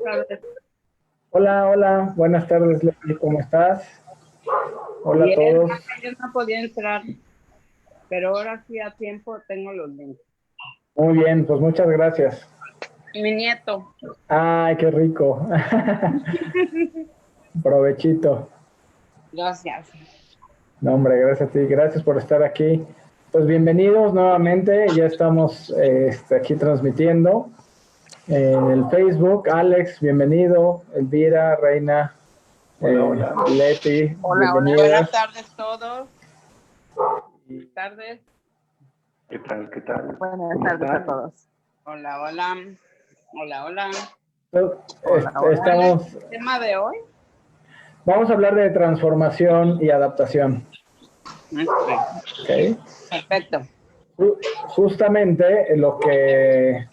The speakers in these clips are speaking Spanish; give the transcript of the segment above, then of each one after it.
tardes. Hola, hola, buenas tardes, Leslie, ¿cómo estás? Hola a Bien, todos. ayer no podía entrar, pero ahora sí a tiempo tengo los links. Muy bien, pues muchas gracias. Mi nieto. Ay, qué rico. Provechito. Gracias. No, hombre, gracias a ti, gracias por estar aquí. Pues bienvenidos nuevamente, ya estamos aquí transmitiendo en el Facebook. Alex, bienvenido. Elvira, Reina, Hola, hola. Leti, Hola, hola. bienvenidas. Buenas tardes todos. Buenas tardes. ¿Qué tal? ¿Qué tal? Buenas tardes a todos. Hola, hola. Hola, hola. Estamos, ¿Cuál es el tema de hoy? vamos a hablar de transformación y adaptación. Okay. Perfecto. Justamente lo que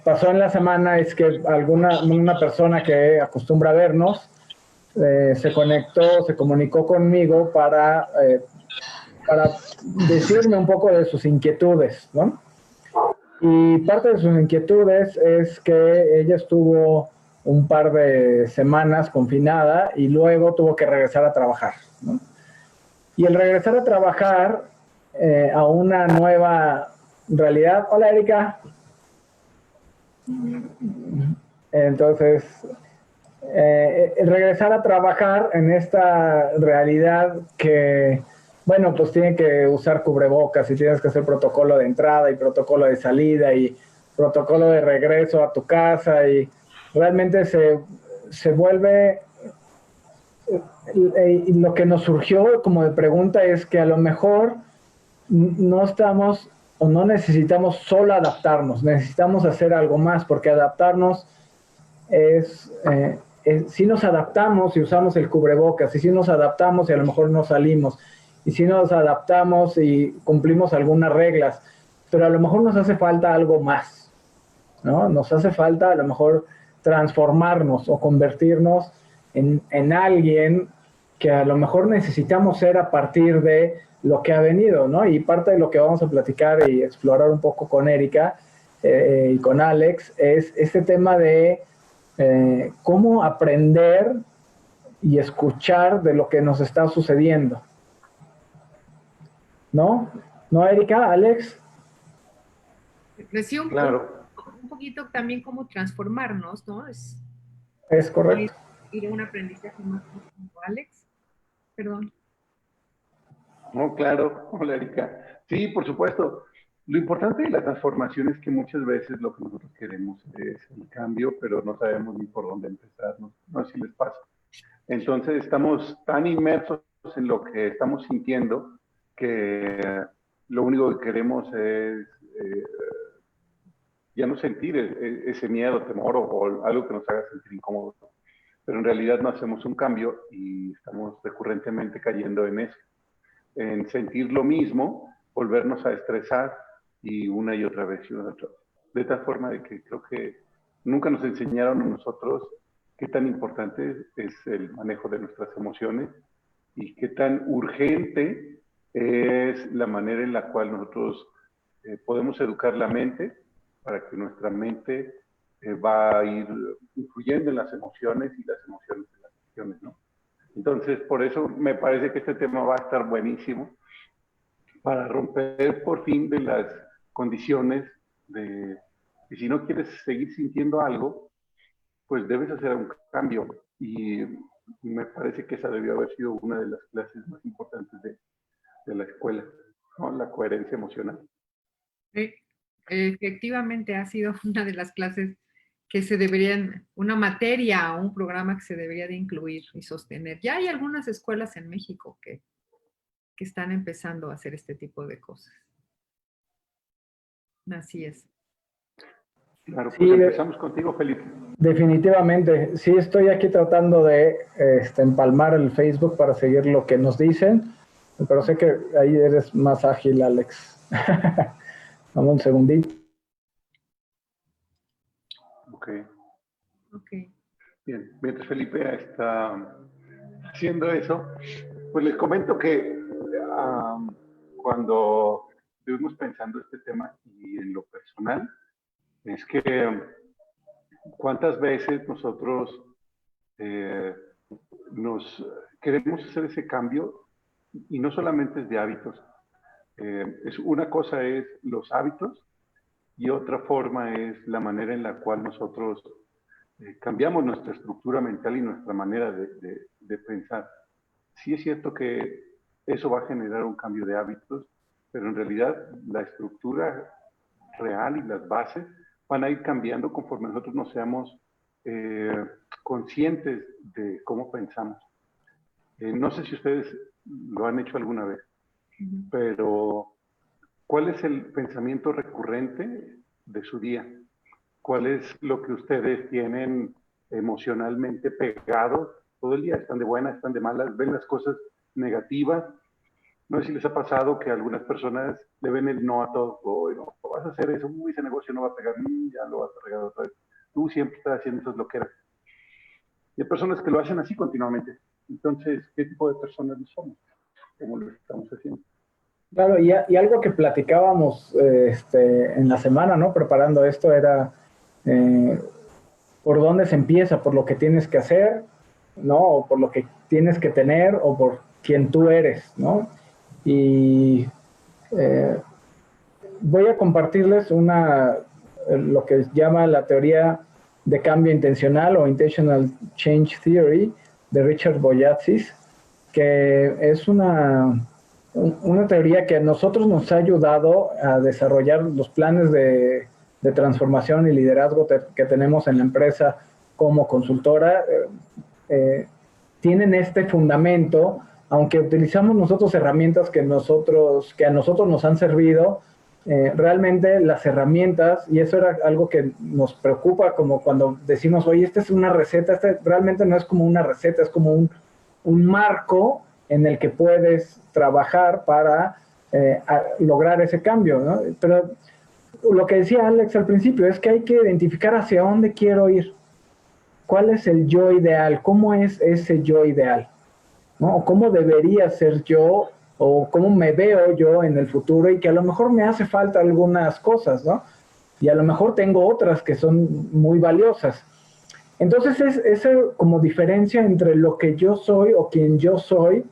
pasó en la semana es que una persona que acostumbra a vernos se conectó, se comunicó conmigo para decirme un poco de sus inquietudes, ¿no? Y parte de sus inquietudes es que ella estuvo un par de semanas confinada y luego tuvo que regresar a trabajar, ¿no? Y el regresar a trabajar a una nueva realidad. Hola, Erika. Entonces, el regresar a trabajar en esta realidad que, bueno, pues tiene que usar cubrebocas y tienes que hacer protocolo de entrada y protocolo de salida y protocolo de regreso a tu casa y realmente se vuelve. Y lo que nos surgió como de pregunta es que a lo mejor no estamos o no necesitamos solo adaptarnos, necesitamos hacer algo más, porque adaptarnos si nos adaptamos y usamos el cubrebocas, y si nos adaptamos y a lo mejor no salimos, y si nos adaptamos y cumplimos algunas reglas, pero a lo mejor nos hace falta algo más, ¿no? Nos hace falta a lo mejor transformarnos o convertirnos en alguien que a lo mejor necesitamos ser a partir de lo que ha venido, ¿no? Y parte de lo que vamos a platicar y explorar un poco con Erika y con Alex es este tema de cómo aprender y escuchar de lo que nos está sucediendo. ¿No? ¿No, Erika? ¿Alex? Decía Claro. un poquito también cómo transformarnos, ¿no? Es correcto. Ir a un aprendizaje más profundo. Alex, perdón. No, claro. Hola, Erika. Sí, por supuesto. Lo importante de la transformación es que muchas veces lo que nosotros queremos es el cambio, pero no sabemos ni por dónde empezar, ¿no? No sé si les pasa. Entonces estamos tan inmersos en lo que estamos sintiendo que lo único que queremos es ya no sentir ese miedo, temor o algo que nos haga sentir incómodos. Pero en realidad no hacemos un cambio y estamos recurrentemente cayendo en eso, en sentir lo mismo, volvernos a estresar y una y otra vez y una y otra vez. De tal forma de que creo que nunca nos enseñaron a nosotros qué tan importante es el manejo de nuestras emociones y qué tan urgente es la manera en la cual nosotros podemos educar la mente para que nuestra mente va a ir influyendo en las emociones y las emociones en las acciones, ¿no? Entonces, por eso me parece que este tema va a estar buenísimo para romper por fin de las condiciones de que si no quieres seguir sintiendo algo, pues debes hacer un cambio. Y me parece que esa debió haber sido una de las clases más importantes de la escuela, ¿no? La coherencia emocional. Efectivamente ha sido una de las clases que se deberían, una materia o un programa que se debería de incluir y sostener. Ya hay algunas escuelas en México que están empezando a hacer este tipo de cosas. Así es. Claro, pues Sí, empezamos contigo, Felipe. definitivamente. Sí, estoy aquí tratando de empalmar el Facebook para seguir lo que nos dicen, pero sé que ahí eres más ágil, Alex. Dame un segundito. Ok. Ok. Bien, mientras Felipe está haciendo eso, pues les comento que cuando estuvimos pensando este tema y en lo personal, es que ¿Cuántas veces nosotros nos queremos hacer ese cambio? Y no solamente es de hábitos. Una cosa es los hábitos y otra forma es la manera en la cual nosotros cambiamos nuestra estructura mental y nuestra manera de pensar. Sí es cierto que eso va a generar un cambio de hábitos, pero en realidad la estructura real y las bases van a ir cambiando conforme nosotros nos seamos conscientes de cómo pensamos. No sé si ustedes lo han hecho alguna vez, pero ¿cuál es el pensamiento recurrente de su día? ¿Cuál es lo que ustedes tienen emocionalmente pegados todo el día? ¿Están de buenas, están de malas? ¿Ven las cosas negativas? No sé si les ha pasado que algunas personas le ven el no a todo. Oh, no vas a hacer eso, uy, ese negocio no va a pegar, ya lo vas a regar otra vez. Tú siempre estás haciendo esas loqueras. Y hay personas que lo hacen así continuamente. Entonces, ¿qué tipo de personas somos? ¿Cómo lo estamos haciendo? Claro, y algo que platicábamos en la semana, ¿no? Preparando esto era por dónde se empieza, por lo que tienes que hacer, ¿no? O por lo que tienes que tener, o por quien tú eres, ¿no? Y voy a compartirles lo que llama la teoría de cambio intencional o Intentional Change Theory de Richard Boyatzis, que es una teoría que a nosotros nos ha ayudado a desarrollar los planes de transformación y liderazgo que tenemos en la empresa como consultora. Tienen este fundamento, aunque utilizamos nosotros herramientas que a nosotros nos han servido, realmente las herramientas, y eso era algo que nos preocupa, como cuando decimos, oye, esta es una receta, realmente no es como una receta, es como un marco en el que puedes trabajar para lograr ese cambio, ¿no? Pero lo que decía Alex al principio es que hay que identificar hacia dónde quiero ir. ¿Cuál es el yo ideal? ¿Cómo es ese yo ideal? ¿No? ¿O cómo debería ser yo? ¿O cómo me veo yo en el futuro? Y que a lo mejor me hace falta algunas cosas, ¿no? Y a lo mejor tengo otras que son muy valiosas. Entonces es esa como diferencia entre lo que yo soy o quien yo soy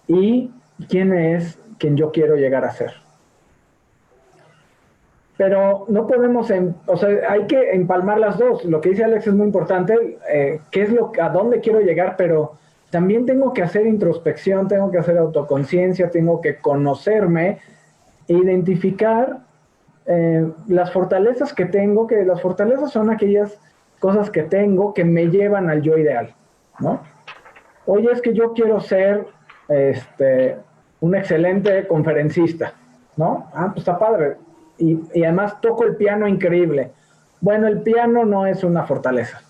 y quién es quien yo quiero llegar a ser. Pero no podemos, o sea, hay que empalmar las dos. Lo que dice Alex es muy importante, a dónde quiero llegar, pero también tengo que hacer introspección, tengo que hacer autoconciencia, tengo que conocerme e identificar las fortalezas que tengo, que las fortalezas son aquellas cosas que tengo que me llevan al yo ideal, ¿no? Oye, es que yo quiero ser un excelente conferencista, ¿no? Ah, pues está padre. Y además toco el piano increíble. Bueno, el piano no es una fortaleza,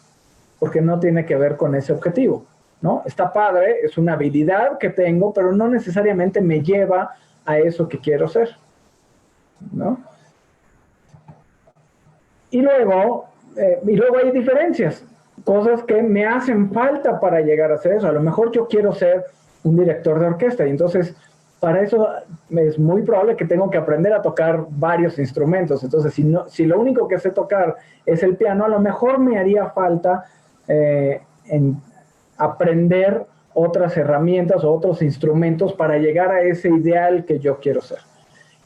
porque no tiene que ver con ese objetivo, ¿no? Está padre, es una habilidad que tengo, pero no necesariamente me lleva a eso que quiero ser, ¿no? Y luego hay diferencias, cosas que me hacen falta para llegar a ser eso. A lo mejor yo quiero ser un director de orquesta y entonces para eso es muy probable que tengo que aprender a tocar varios instrumentos. Entonces, si lo único que sé tocar es el piano, a lo mejor me haría falta aprender otras herramientas o otros instrumentos para llegar a ese ideal que yo quiero ser.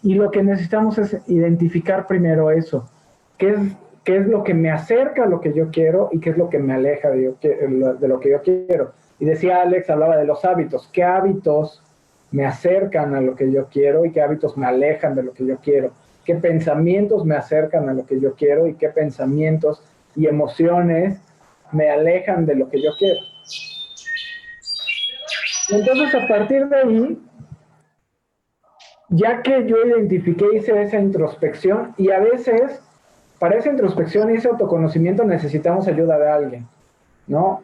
Y lo que necesitamos es identificar primero eso. ¿Qué es lo que me acerca a lo que yo quiero y qué es lo que me aleja de lo que yo quiero? Y decía Alex, hablaba de los hábitos. ¿Qué hábitos me acercan a lo que yo quiero y qué hábitos me alejan de lo que yo quiero? ¿Qué pensamientos me acercan a lo que yo quiero y qué pensamientos y emociones me alejan de lo que yo quiero? Entonces, a partir de ahí, ya que yo identifiqué, hice esa introspección, y a veces para esa introspección y ese autoconocimiento necesitamos ayuda de alguien, ¿no?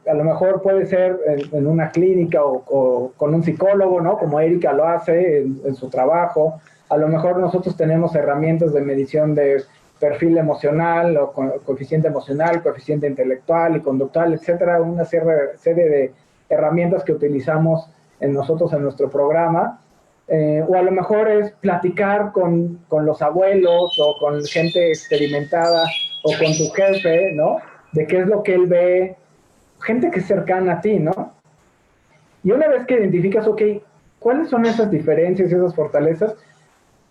A lo mejor puede ser en una clínica o con un psicólogo, ¿no? Como Erika lo hace en su trabajo. A lo mejor nosotros tenemos herramientas de medición de perfil emocional o coeficiente emocional, coeficiente intelectual y conductual, etcétera, una serie de herramientas que utilizamos nosotros en nuestro programa. O a lo mejor es platicar con los abuelos o con gente experimentada o con tu jefe, ¿no? De qué es lo que él ve, gente que es cercana a ti, ¿no? Y una vez que identificas, ok, ¿cuáles son esas diferencias y esas fortalezas?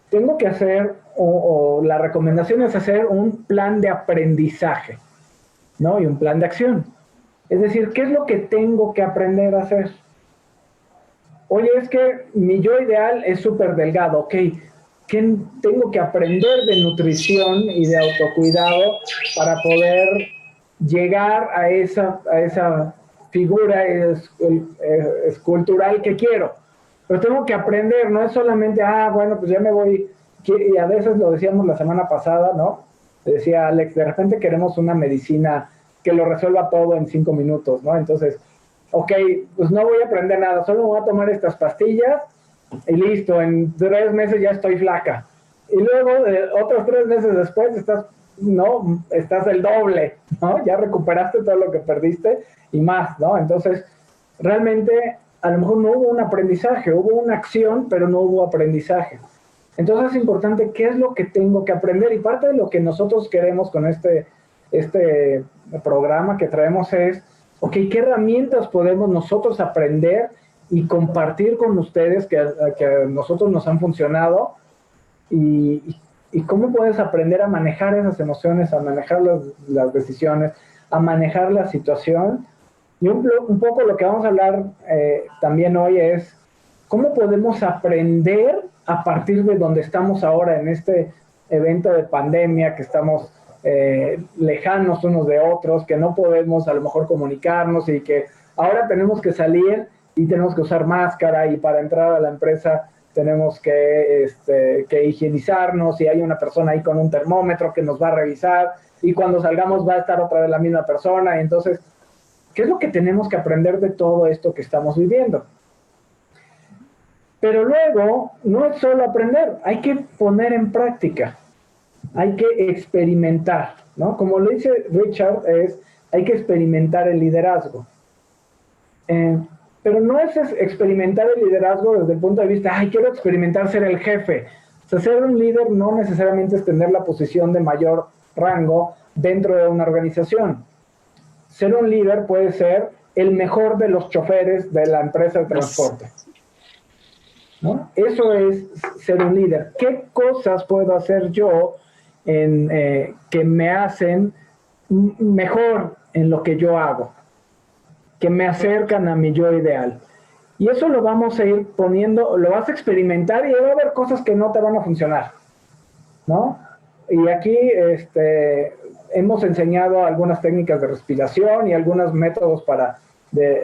Tengo que hacer, o la recomendación es hacer un plan de aprendizaje, ¿no? Y un plan de acción. Es decir, ¿qué es lo que tengo que aprender a hacer? Oye, es que mi yo ideal es súper delgado, ok. ¿Qué tengo que aprender de nutrición y de autocuidado para poder llegar a esa figura escultural que quiero? Pero tengo que aprender, no es solamente, bueno, pues ya me voy, y a veces lo decíamos la semana pasada, ¿no? Decía Alex, de repente queremos una medicina que lo resuelva todo en 5 minutos, ¿no? Entonces, ok, pues no voy a aprender nada, solo voy a tomar estas pastillas y listo, en 3 meses ya estoy flaca. Y luego, otros 3 meses después, estás el doble, ¿no? Ya recuperaste todo lo que perdiste y más, ¿no? Entonces, realmente, a lo mejor no hubo un aprendizaje, hubo una acción, pero no hubo aprendizaje. Entonces es importante qué es lo que tengo que aprender, y parte de lo que nosotros queremos con este programa que traemos es, ok, ¿qué herramientas podemos nosotros aprender y compartir con ustedes que a nosotros nos han funcionado? Y cómo puedes aprender a manejar esas emociones, a manejar las decisiones, a manejar la situación. Y un poco lo que vamos a hablar también hoy es cómo podemos aprender a partir de donde estamos ahora en este evento de pandemia, que estamos lejanos unos de otros, que no podemos a lo mejor comunicarnos y que ahora tenemos que salir y tenemos que usar máscara, y para entrar a la empresa tenemos que higienizarnos, y hay una persona ahí con un termómetro que nos va a revisar, y cuando salgamos va a estar otra vez la misma persona. Y entonces, ¿qué es lo que tenemos que aprender de todo esto que estamos viviendo? Pero luego, no es solo aprender, hay que poner en práctica, hay que experimentar, ¿no? Como le dice Richard, hay que experimentar el liderazgo. Pero no es experimentar el liderazgo desde el punto de vista, quiero experimentar ser el jefe. O sea, ser un líder no necesariamente es tener la posición de mayor rango dentro de una organización. Ser un líder puede ser el mejor de los choferes de la empresa de transporte, ¿no? Eso es ser un líder. ¿Qué cosas puedo hacer yo que me hacen mejor en lo que yo hago, que me acercan a mi yo ideal? Y eso lo vamos a ir poniendo, lo vas a experimentar, y va a haber cosas que no te van a funcionar, ¿no? Y aquí hemos enseñado algunas técnicas de respiración y algunos métodos para,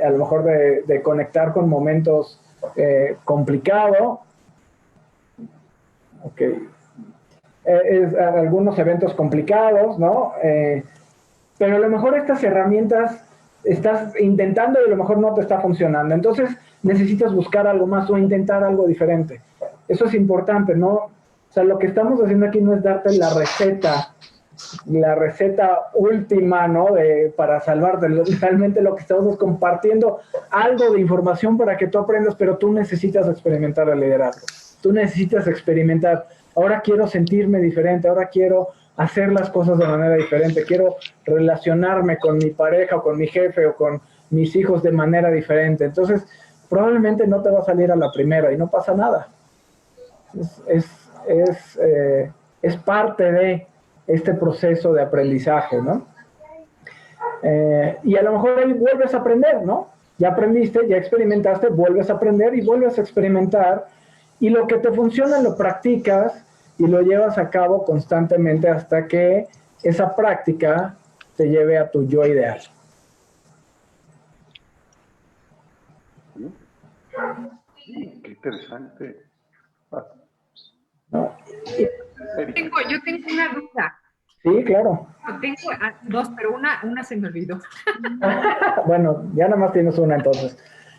a lo mejor, de conectar con momentos complicados. Ok. Algunos eventos complicados, ¿no? Pero a lo mejor estas herramientas estás intentando y a lo mejor no te está funcionando. Entonces necesitas buscar algo más o intentar algo diferente. Eso es importante, ¿no? O sea, lo que estamos haciendo aquí no es darte la receta última, ¿no? Para salvarte. Realmente lo que estamos es compartiendo algo de información para que tú aprendas, pero tú necesitas experimentar el liderazgo. Tú necesitas experimentar. Ahora quiero sentirme diferente, ahora quiero hacer las cosas de manera diferente, quiero relacionarme con mi pareja o con mi jefe o con mis hijos de manera diferente. Entonces, probablemente no te va a salir a la primera y no pasa nada. Es parte de este proceso de aprendizaje, ¿no? Y a lo mejor ahí vuelves a aprender, ¿no? Ya aprendiste, ya experimentaste, vuelves a aprender y vuelves a experimentar, y lo que te funciona lo practicas y lo llevas a cabo constantemente hasta que esa práctica te lleve a tu yo ideal. Qué interesante. ¿No? Yo tengo una duda. Sí, claro. Tengo dos, pero una se me olvidó. Bueno, ya nada más tienes una entonces.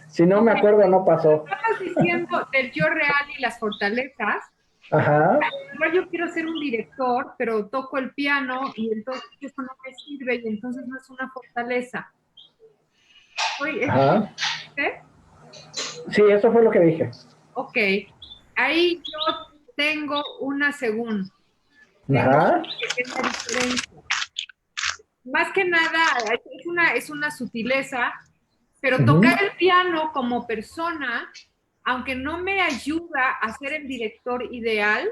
Si no me acuerdo, no pasó. Estabas diciendo del yo real y las fortalezas. Ajá. Igual yo quiero ser un director, pero toco el piano y entonces eso no me sirve y entonces no es una fortaleza. Ajá. ¿Eh? Sí, eso fue lo que dije. Ok. ahí yo tengo una según. Ajá. Es la diferencia. Más que nada, es una sutileza, pero tocar el piano como persona, aunque no me ayuda a ser el director ideal,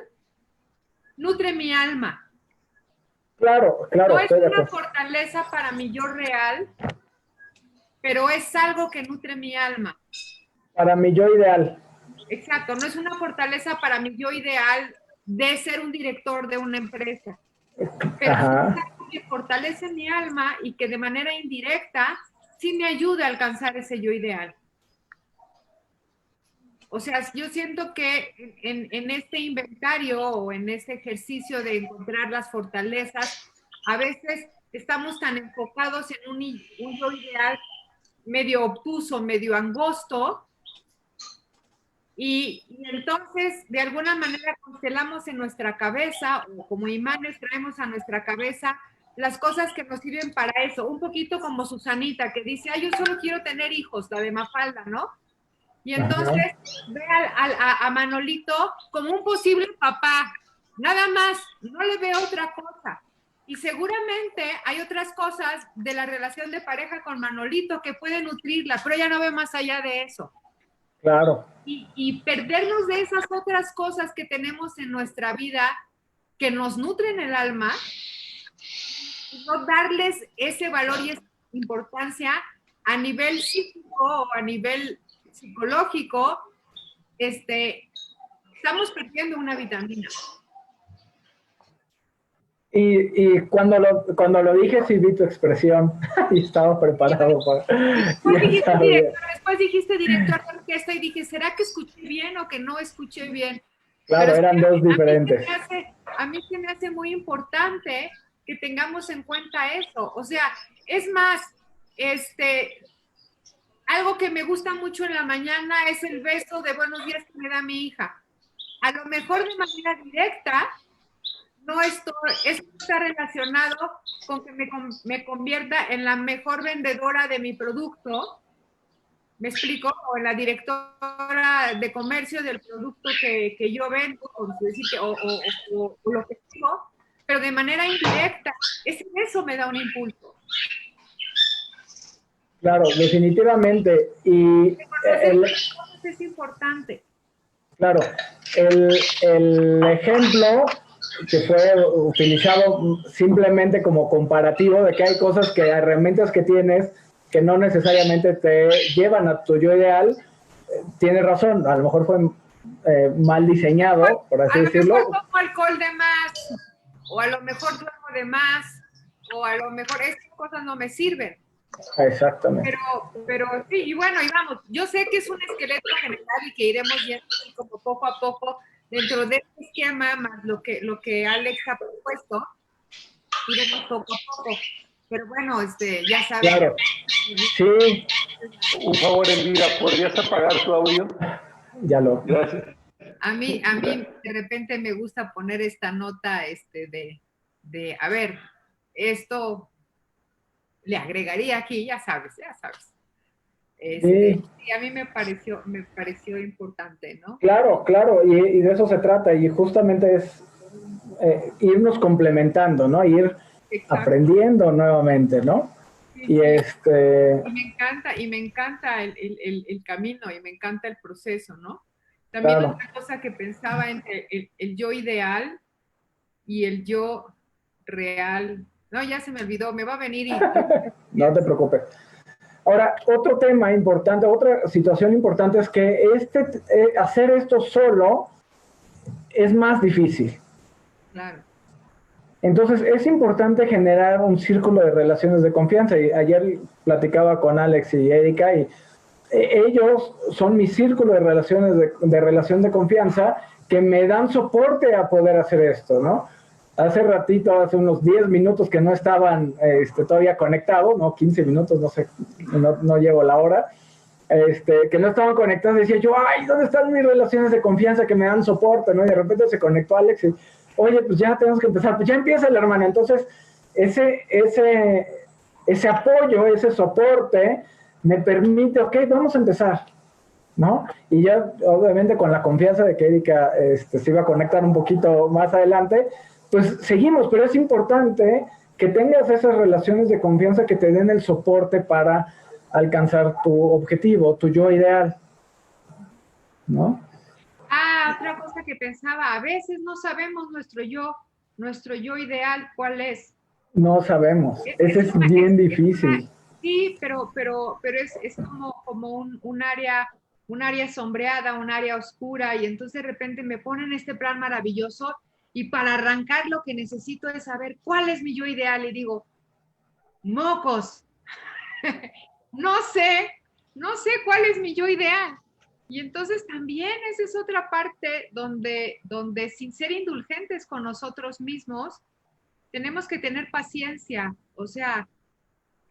nutre mi alma. Claro, claro. No es una fortaleza para mi yo real, pero es algo que nutre mi alma. Para mi yo ideal. Exacto, no es una fortaleza para mi yo ideal de ser un director de una empresa, pero es algo que fortalece mi alma y que de manera indirecta sí me ayuda a alcanzar ese yo ideal. O sea, yo siento que en este inventario o en este ejercicio de encontrar las fortalezas, a veces estamos tan enfocados en un yo ideal medio obtuso, medio angosto, y entonces de alguna manera constelamos en nuestra cabeza, o como imanes traemos a nuestra cabeza las cosas que nos sirven para eso, un poquito como Susanita, que dice, yo solo quiero tener hijos, la de Mafalda, ¿no? Y entonces ve a Manolito como un posible papá, nada más, no le ve otra cosa. Y seguramente hay otras cosas de la relación de pareja con Manolito que pueden nutrirla, pero ella no ve más allá de eso. Claro. Y perdernos de esas otras cosas que tenemos en nuestra vida que nos nutren el alma, y no darles ese valor y esa importancia a nivel psíquico o a nivel psicológico, estamos perdiendo una vitamina. Y cuando lo dije, sí vi tu expresión y estaba preparado para... Después dijiste director de orquesta y dije, ¿será que escuché bien o que no escuché bien? Claro, pero eran dos diferentes. A mí se me hace muy importante que tengamos en cuenta eso. O sea, es más, algo que me gusta mucho en la mañana es el beso de buenos días que me da mi hija. A lo mejor de manera directa, eso está relacionado con que me convierta en la mejor vendedora de mi producto, ¿me explico? O en la directora de comercio del producto que yo vendo, o lo que digo, pero de manera indirecta, eso me da un impulso. Claro, definitivamente. Y es importante. Claro, el ejemplo que fue utilizado simplemente como comparativo de que hay cosas que, herramientas que tienes que no necesariamente te llevan a tu yo ideal, tienes razón, a lo mejor fue mal diseñado, por así decirlo. A lo mejor tomo alcohol de más, o a lo mejor duermo de más, o a lo mejor estas cosas no me sirven. Exactamente. Pero sí, y bueno, y vamos, yo sé que es un esqueleto general y que iremos viendo como poco a poco dentro de este esquema, más lo que Alex ha propuesto, iremos poco a poco. Pero bueno, ya sabes. Claro, sí. Por favor, Elvira, ¿podrías apagar tu audio? Ya lo. Gracias. A mí de repente me gusta poner esta nota de a ver, esto le agregaría aquí, ya sabes. Sí. Y a mí me pareció importante, ¿no? Claro, y de eso se trata, y justamente es irnos complementando, ¿no? Ir aprendiendo nuevamente, ¿no? Sí, y y me encanta el camino, y me encanta el proceso, ¿no? También otra cosa que pensaba entre el yo ideal y el yo real. No, ya se me olvidó, me va a venir y... No te preocupes. Ahora, otro tema importante, otra situación importante es que hacer esto solo es más difícil. Claro. Entonces, es importante generar un círculo de relaciones de confianza. Y ayer platicaba con Alex y Erika, y ellos son mi círculo de relaciones de relación de confianza que me dan soporte a poder hacer esto, ¿no? Hace ratito, hace unos 10 minutos que no estaban todavía conectados, ¿no? 15 minutos, no sé, no llevo la hora, que no estaban conectados, decía yo, ay, ¿dónde están mis relaciones de confianza que me dan soporte, ¿no? Y de repente se conectó Alex y, oye, pues ya tenemos que empezar, pues ya empieza la hermana. Entonces, ese apoyo, ese soporte, me permite, ok, vamos a empezar, ¿no? Y ya, obviamente, con la confianza de que Erika se iba a conectar un poquito más adelante, pues seguimos, pero es importante que tengas esas relaciones de confianza que te den el soporte para alcanzar tu objetivo, tu yo ideal, ¿no? Otra cosa que pensaba, a veces no sabemos nuestro yo ideal, ¿cuál es? No sabemos, ese es bien difícil. Sí, pero es como un área sombreada, un área oscura, y entonces de repente me ponen este plan maravilloso, y para arrancar lo que necesito es saber cuál es mi yo ideal, y digo, mocos, no sé cuál es mi yo ideal. Y entonces también esa es otra parte donde sin ser indulgentes con nosotros mismos, tenemos que tener paciencia. O sea,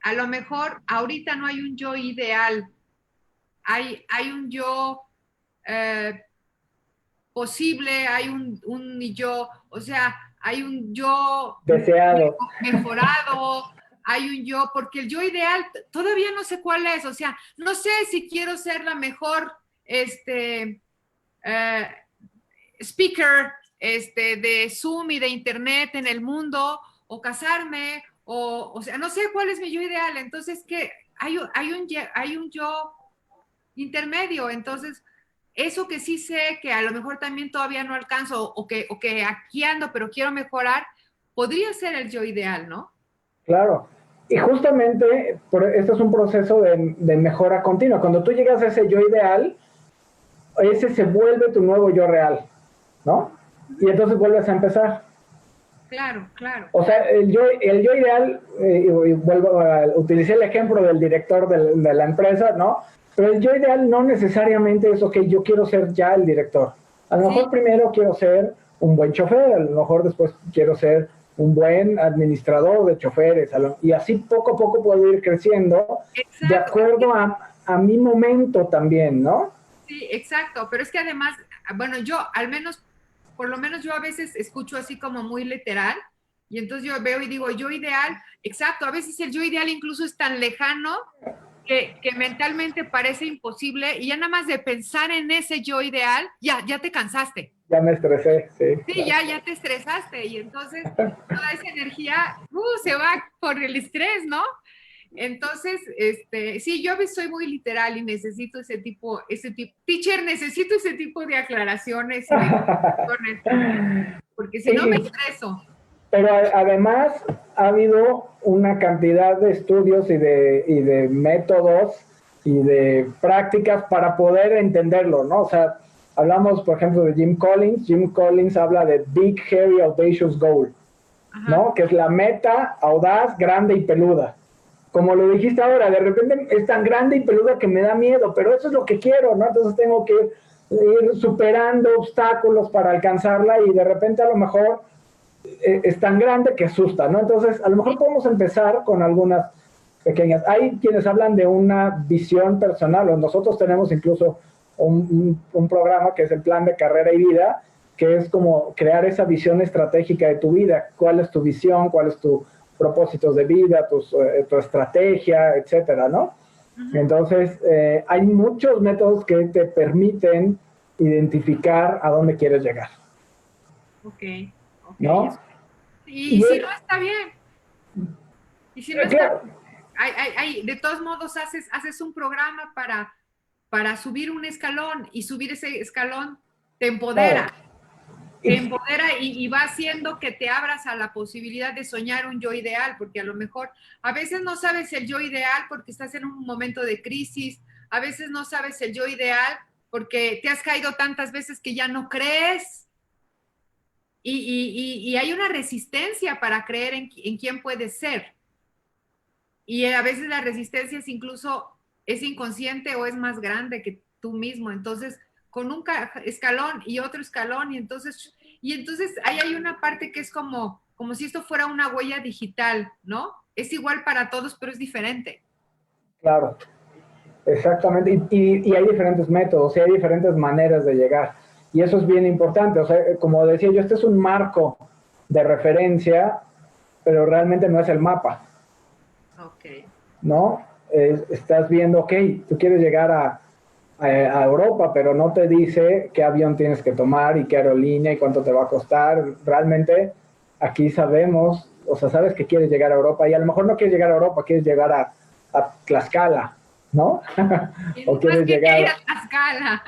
a lo mejor ahorita no hay un yo ideal, hay un yo posible, hay un yo, o sea, hay un yo deseado, mejorado, hay un yo, porque el yo ideal todavía no sé cuál es, o sea, no sé si quiero ser la mejor speaker de Zoom y de Internet en el mundo, o casarme, o sea, no sé cuál es mi yo ideal. Entonces, que hay un yo intermedio. Entonces, eso que sí sé, que a lo mejor también todavía no alcanzo, o que aquí ando, pero quiero mejorar, podría ser el yo ideal, ¿no? claro. Y justamente, este es un proceso de mejora continua. Cuando tú llegas a ese yo ideal, ese se vuelve tu nuevo yo real, ¿no? Y entonces vuelves a empezar. Claro, claro. O sea, el yo ideal, y vuelvo a utilizar el ejemplo del director de la empresa, ¿no? Pero el yo ideal no necesariamente es, ok, yo quiero ser ya el director. A lo mejor primero quiero ser un buen chofer, a lo mejor después quiero ser un buen administrador de choferes, y así poco a poco puedo ir creciendo. Exacto. De acuerdo a mi momento también, ¿no? Sí, exacto, pero es que además, bueno, yo al menos, por lo menos yo a veces escucho así como muy literal, y entonces yo veo y digo, yo ideal, exacto, a veces el yo ideal incluso es tan lejano que mentalmente parece imposible, y ya nada más de pensar en ese yo ideal, ya te cansaste. Ya me estresé, sí. Sí, claro. ya te estresaste, y entonces toda esa energía se va por el estrés, ¿no? Entonces, sí, yo soy muy literal y necesito ese tipo, teacher, necesito ese tipo de aclaraciones y de porque si no me estreso. Pero además ha habido una cantidad de estudios y de métodos y de prácticas para poder entenderlo, ¿no? O sea, hablamos, por ejemplo, de Jim Collins. Jim Collins habla de Big, Hairy, Audacious Goal, ¿no? Que es la meta audaz, grande y peluda. Como lo dijiste ahora, de repente es tan grande y peluda que me da miedo, pero eso es lo que quiero, ¿no? Entonces tengo que ir superando obstáculos para alcanzarla, y de repente a lo mejor es tan grande que asusta, ¿no? Entonces a lo mejor podemos empezar con algunas pequeñas. Hay quienes hablan de una visión personal, o nosotros tenemos incluso un programa que es el plan de carrera y vida, que es como crear esa visión estratégica de tu vida. ¿Cuál es tu visión? ¿Cuál es tu propósitos de vida, tu estrategia, etcétera, ¿no? Entonces, hay muchos métodos que te permiten identificar a dónde quieres llegar. Ok. ¿No? Y si no está bien. Y si no está bien. De todos modos, haces un programa para subir un escalón, y subir ese escalón te empodera. Claro. Te empodera y va haciendo que te abras a la posibilidad de soñar un yo ideal, porque a lo mejor a veces no sabes el yo ideal porque estás en un momento de crisis, a veces no sabes el yo ideal porque te has caído tantas veces que ya no crees, y hay una resistencia para creer en quién puedes ser, y a veces la resistencia es inconsciente o es más grande que tú mismo. Entonces, con un escalón y otro escalón, y entonces ahí hay una parte que es como si esto fuera una huella digital, ¿no? Es igual para todos, pero es diferente. Claro, exactamente. Y hay diferentes métodos, y hay diferentes maneras de llegar. Y eso es bien importante. O sea, como decía yo, este es un marco de referencia, pero realmente no es el mapa. Ok. ¿No? Estás viendo, ok, tú quieres llegar a a Europa, pero no te dice qué avión tienes que tomar y qué aerolínea y cuánto te va a costar. Realmente aquí sabemos, o sea, sabes que quieres llegar a Europa y a lo mejor no quieres llegar a Europa, quieres llegar a Tlaxcala, ¿no? O quieres llegar a Tlaxcala.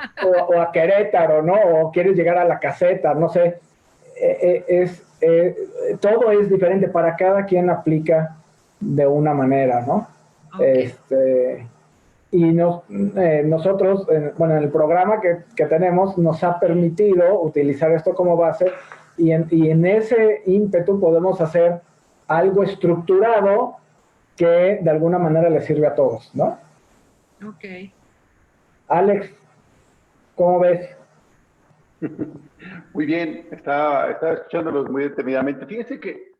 o a Querétaro, ¿no? O quieres llegar a La Caseta, no sé. Todo es diferente, para cada quien aplica de una manera, ¿no? Okay. Y nosotros, bueno, en el programa que tenemos, nos ha permitido utilizar esto como base y en ese ímpetu podemos hacer algo estructurado que de alguna manera le sirve a todos, ¿no? Ok. Alex, ¿cómo ves? Muy bien, estaba escuchándolos muy detenidamente. Fíjense que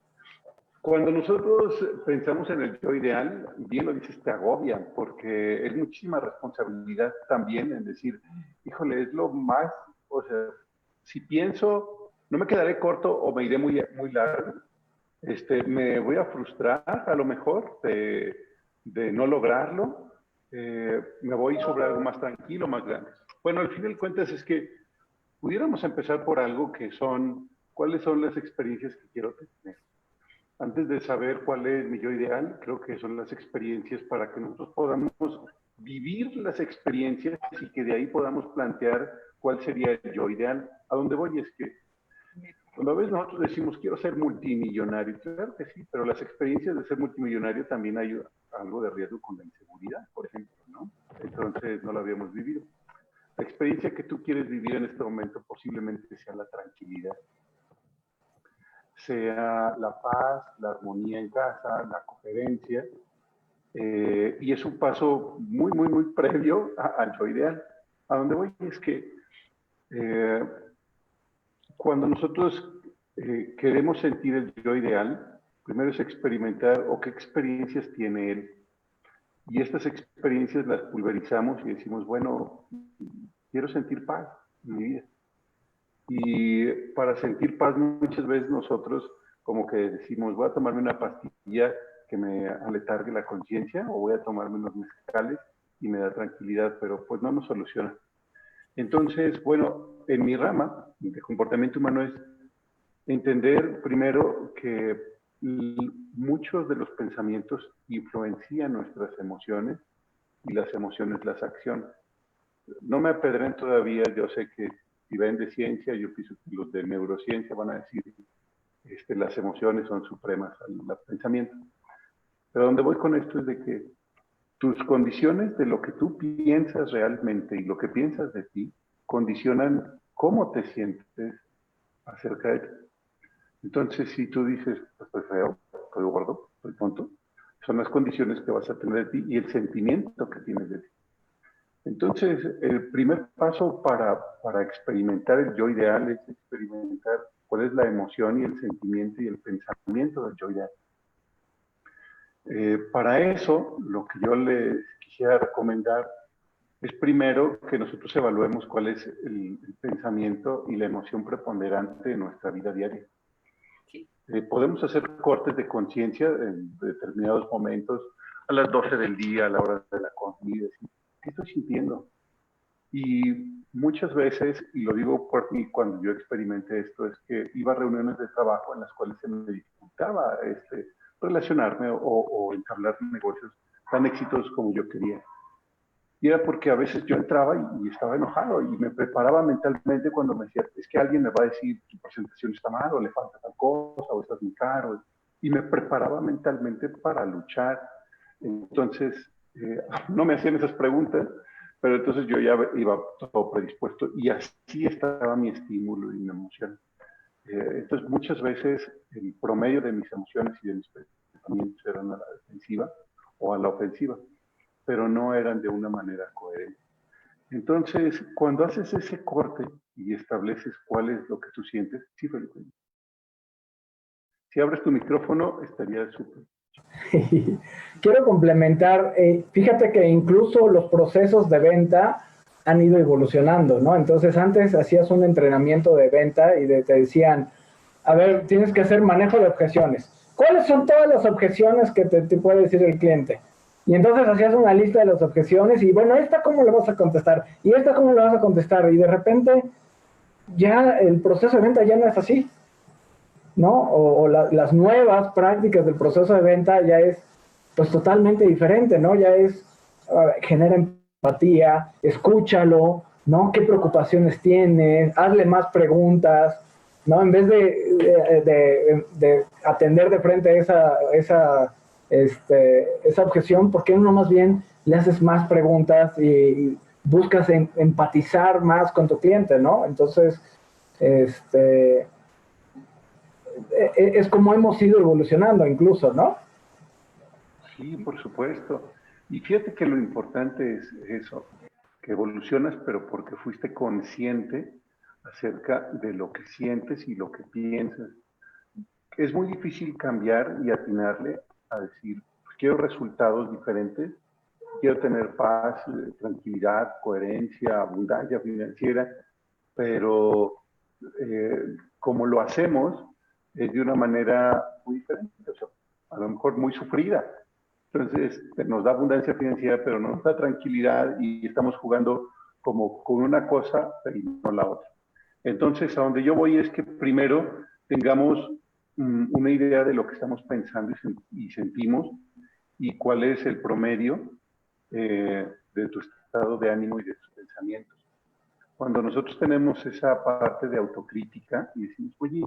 cuando nosotros pensamos en el yo ideal, bien lo dices, te agobia, porque es muchísima responsabilidad también en decir, híjole, es lo más, o sea, si pienso, no me quedaré corto o me iré muy, muy largo, me voy a frustrar a lo mejor de no lograrlo, me voy sobre algo más tranquilo, más grande. Bueno, al fin de cuentas es que pudiéramos empezar por algo que son, ¿cuáles son las experiencias que quiero tener? Antes de saber cuál es mi yo ideal, creo que son las experiencias para que nosotros podamos vivir las experiencias y que de ahí podamos plantear cuál sería el yo ideal. A dónde voy es que cuando a veces nosotros decimos quiero ser multimillonario, claro que sí, pero las experiencias de ser multimillonario también hay algo de riesgo con la inseguridad, por ejemplo, ¿no? Entonces no lo habíamos vivido. La experiencia que tú quieres vivir en este momento posiblemente sea la tranquilidad, sea la paz, la armonía en casa, la coherencia, y es un paso muy, muy, muy previo al yo ideal. A donde voy es que cuando nosotros queremos sentir el yo ideal, primero es experimentar o qué experiencias tiene él. Y estas experiencias las pulverizamos y decimos, bueno, quiero sentir paz en mi vida. Y para sentir paz muchas veces nosotros como que decimos, voy a tomarme una pastilla que me aletargue la conciencia o voy a tomarme unos mezcales y me da tranquilidad, pero pues no nos soluciona. Entonces, bueno, en mi rama de comportamiento humano es entender primero que muchos de los pensamientos influencian nuestras emociones y las emociones las acciones. No me apedren todavía, yo sé que si ven de ciencia, yo pienso que los de neurociencia van a decir las emociones son supremas al pensamiento. Pero donde voy con esto es de que tus condiciones de lo que tú piensas realmente y lo que piensas de ti condicionan cómo te sientes acerca de ti. Entonces, si tú dices, estoy feo, estoy gordo, estoy tonto, son las condiciones que vas a tener de ti y el sentimiento que tienes de ti. Entonces, el primer paso para experimentar el yo ideal es experimentar cuál es la emoción y el sentimiento y el pensamiento del yo ideal. Para eso, lo que yo les quisiera recomendar es primero que nosotros evaluemos cuál es el pensamiento y la emoción preponderante de nuestra vida diaria. Podemos hacer cortes de conciencia en determinados momentos, a las 12 del día, a la hora de la comida, decir, ¿qué estoy sintiendo? Y muchas veces, y lo digo por mí cuando yo experimenté esto, es que iba a reuniones de trabajo en las cuales se me dificultaba relacionarme o entablar negocios tan exitosos como yo quería. Y era porque a veces yo entraba y estaba enojado y me preparaba mentalmente cuando me decía, es que alguien me va a decir, tu presentación está mal o le falta tal cosa o estás muy caro. Y me preparaba mentalmente para luchar. Entonces, no me hacían esas preguntas, pero entonces yo ya iba todo predispuesto y así estaba mi estímulo y mi emoción. Entonces, muchas veces el promedio de mis emociones y de mis pensamientos eran a la defensiva o a la ofensiva, pero no eran de una manera coherente. Entonces, cuando haces ese corte y estableces cuál es lo que tú sientes, sí, Felipe. Si abres tu micrófono, estaría súper. Quiero complementar, fíjate que incluso los procesos de venta han ido evolucionando, ¿no? Entonces antes hacías un entrenamiento de venta y te decían, a ver, tienes que hacer manejo de objeciones. ¿Cuáles son todas las objeciones que te puede decir el cliente? Y entonces hacías una lista de las objeciones y bueno, ¿esta cómo le vas a contestar? ¿Y esta cómo le vas a contestar? Y de repente ya el proceso de venta ya no es así, ¿no? Las nuevas prácticas del proceso de venta ya es pues totalmente diferente, ¿no? Ya es, genera empatía, escúchalo, ¿no? ¿Qué preocupaciones tienes? Hazle más preguntas, ¿no? En vez de atender de frente esa objeción, ¿por qué no más bien le haces más preguntas y buscas empatizar más con tu cliente, ¿no? Entonces, es como hemos ido evolucionando incluso, ¿no? Sí, por supuesto. Y fíjate que lo importante es eso, que evolucionas, pero porque fuiste consciente acerca de lo que sientes y lo que piensas. Es muy difícil cambiar y atinarle a decir, pues, quiero resultados diferentes, quiero tener paz, tranquilidad, coherencia, abundancia financiera, pero como lo hacemos es de una manera muy diferente, o sea, a lo mejor muy sufrida. Entonces, nos da abundancia financiera, pero no nos da tranquilidad y estamos jugando como con una cosa y no la otra. Entonces, a donde yo voy es que primero tengamos una idea de lo que estamos pensando y sentimos y cuál es el promedio de tu estado de ánimo y de tus pensamientos. Cuando nosotros tenemos esa parte de autocrítica y decimos, oye,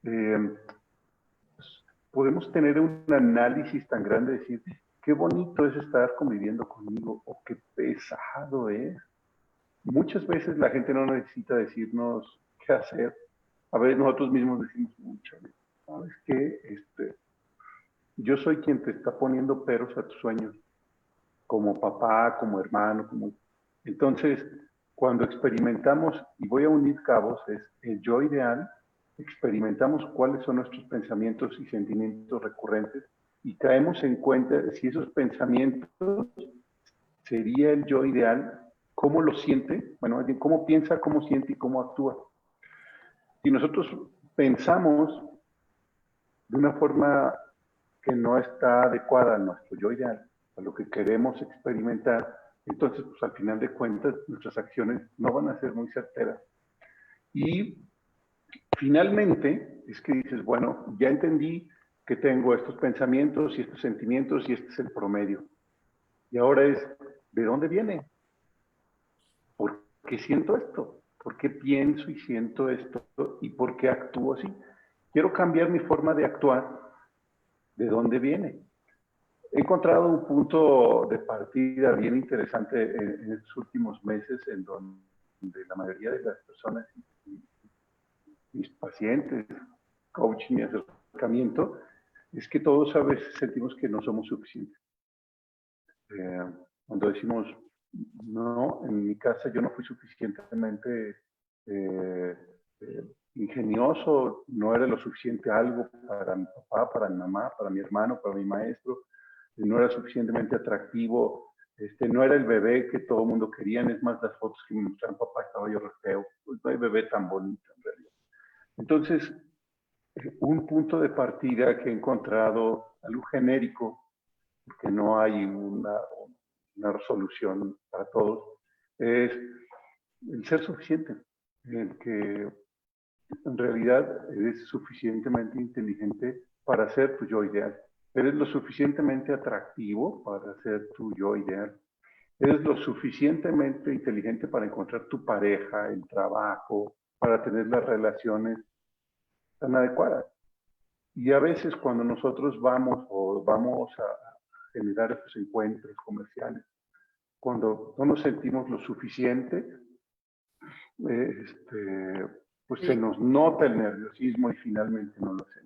pues, podemos tener un análisis tan grande de decir, qué bonito es estar conviviendo conmigo o qué pesado es. Muchas veces la gente no necesita decirnos qué hacer. A veces nosotros mismos decimos, ¿sabes qué? Yo soy quien te está poniendo peros a tus sueños, como papá, como hermano, como... Entonces, cuando experimentamos, y voy a unir cabos, es el yo ideal, experimentamos cuáles son nuestros pensamientos y sentimientos recurrentes y caemos en cuenta si esos pensamientos sería el yo ideal, cómo lo siente, bueno, cómo piensa, cómo siente y cómo actúa. Si nosotros pensamos de una forma que no está adecuada a nuestro yo ideal, a lo que queremos experimentar, entonces, pues al final de cuentas, nuestras acciones no van a ser muy certeras. Y finalmente, es que dices, bueno, ya entendí que tengo estos pensamientos y estos sentimientos y este es el promedio. Y ahora es, ¿de dónde viene? ¿Por qué siento esto? ¿Por qué pienso y siento esto? ¿Y por qué actúo así? Quiero cambiar mi forma de actuar. ¿De dónde viene? He encontrado un punto de partida bien interesante en estos últimos meses en donde la mayoría de las personas, mis pacientes, coaching y acercamiento, es que todos a veces sentimos que no somos suficientes. Cuando decimos, no, en mi casa yo no fui suficientemente ingenioso, no era lo suficiente algo para mi papá, para mi mamá, para mi hermano, para mi maestro, no era suficientemente atractivo, no era el bebé que todo el mundo quería, es más las fotos que me mostraron papá estaba yo re feo, pues no hay bebé tan bonito en realidad. Entonces, un punto de partida que he encontrado, algo genérico, porque no hay una solución para todos, es el ser suficiente, el que en realidad eres suficientemente inteligente para ser tu yo ideal. Eres lo suficientemente atractivo para ser tu yo ideal. Eres lo suficientemente inteligente para encontrar tu pareja, el trabajo, para tener las relaciones tan adecuadas. Y a veces cuando nosotros vamos a generar estos encuentros comerciales, cuando no nos sentimos lo suficiente, pues se nos nota el nerviosismo y finalmente no lo hacemos.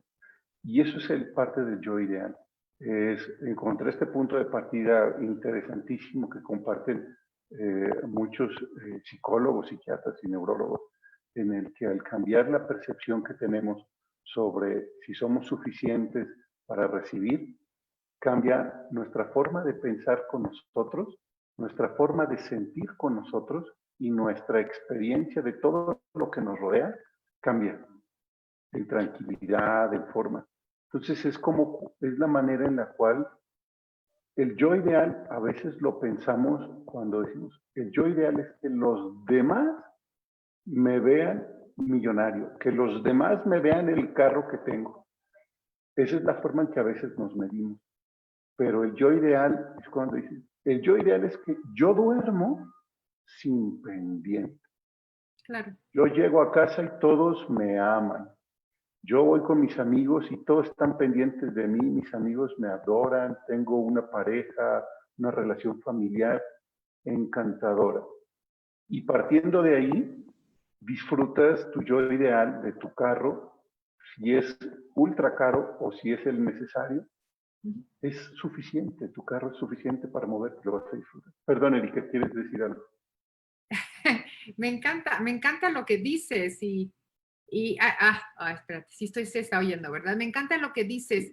Y eso es el parte del yo ideal. Es encontrar este punto de partida interesantísimo que comparten muchos psicólogos, psiquiatras y neurólogos, en el que al cambiar la percepción que tenemos sobre si somos suficientes para recibir, cambia nuestra forma de pensar con nosotros, nuestra forma de sentir con nosotros y nuestra experiencia de todo lo que nos rodea cambia en tranquilidad, en forma. Entonces es la manera en la cual el yo ideal a veces lo pensamos cuando decimos, el yo ideal es que los demás me vean millonario, que los demás me vean el carro que tengo. Esa es la forma en que a veces nos medimos. Pero el yo ideal es cuando dices, el yo ideal es que yo duermo sin pendiente. Claro. Yo llego a casa y todos me aman. Yo voy con mis amigos y todos están pendientes de mí, mis amigos me adoran, tengo una pareja, una relación familiar encantadora. Y partiendo de ahí, disfrutas tu yo ideal de tu carro, si es ultra caro o si es el necesario, es suficiente, tu carro es suficiente para moverte, lo vas a disfrutar. Perdón, Erika, ¿quieres decir algo? Me encanta lo que dices espérate, sí se está oyendo, ¿verdad? Me encanta lo que dices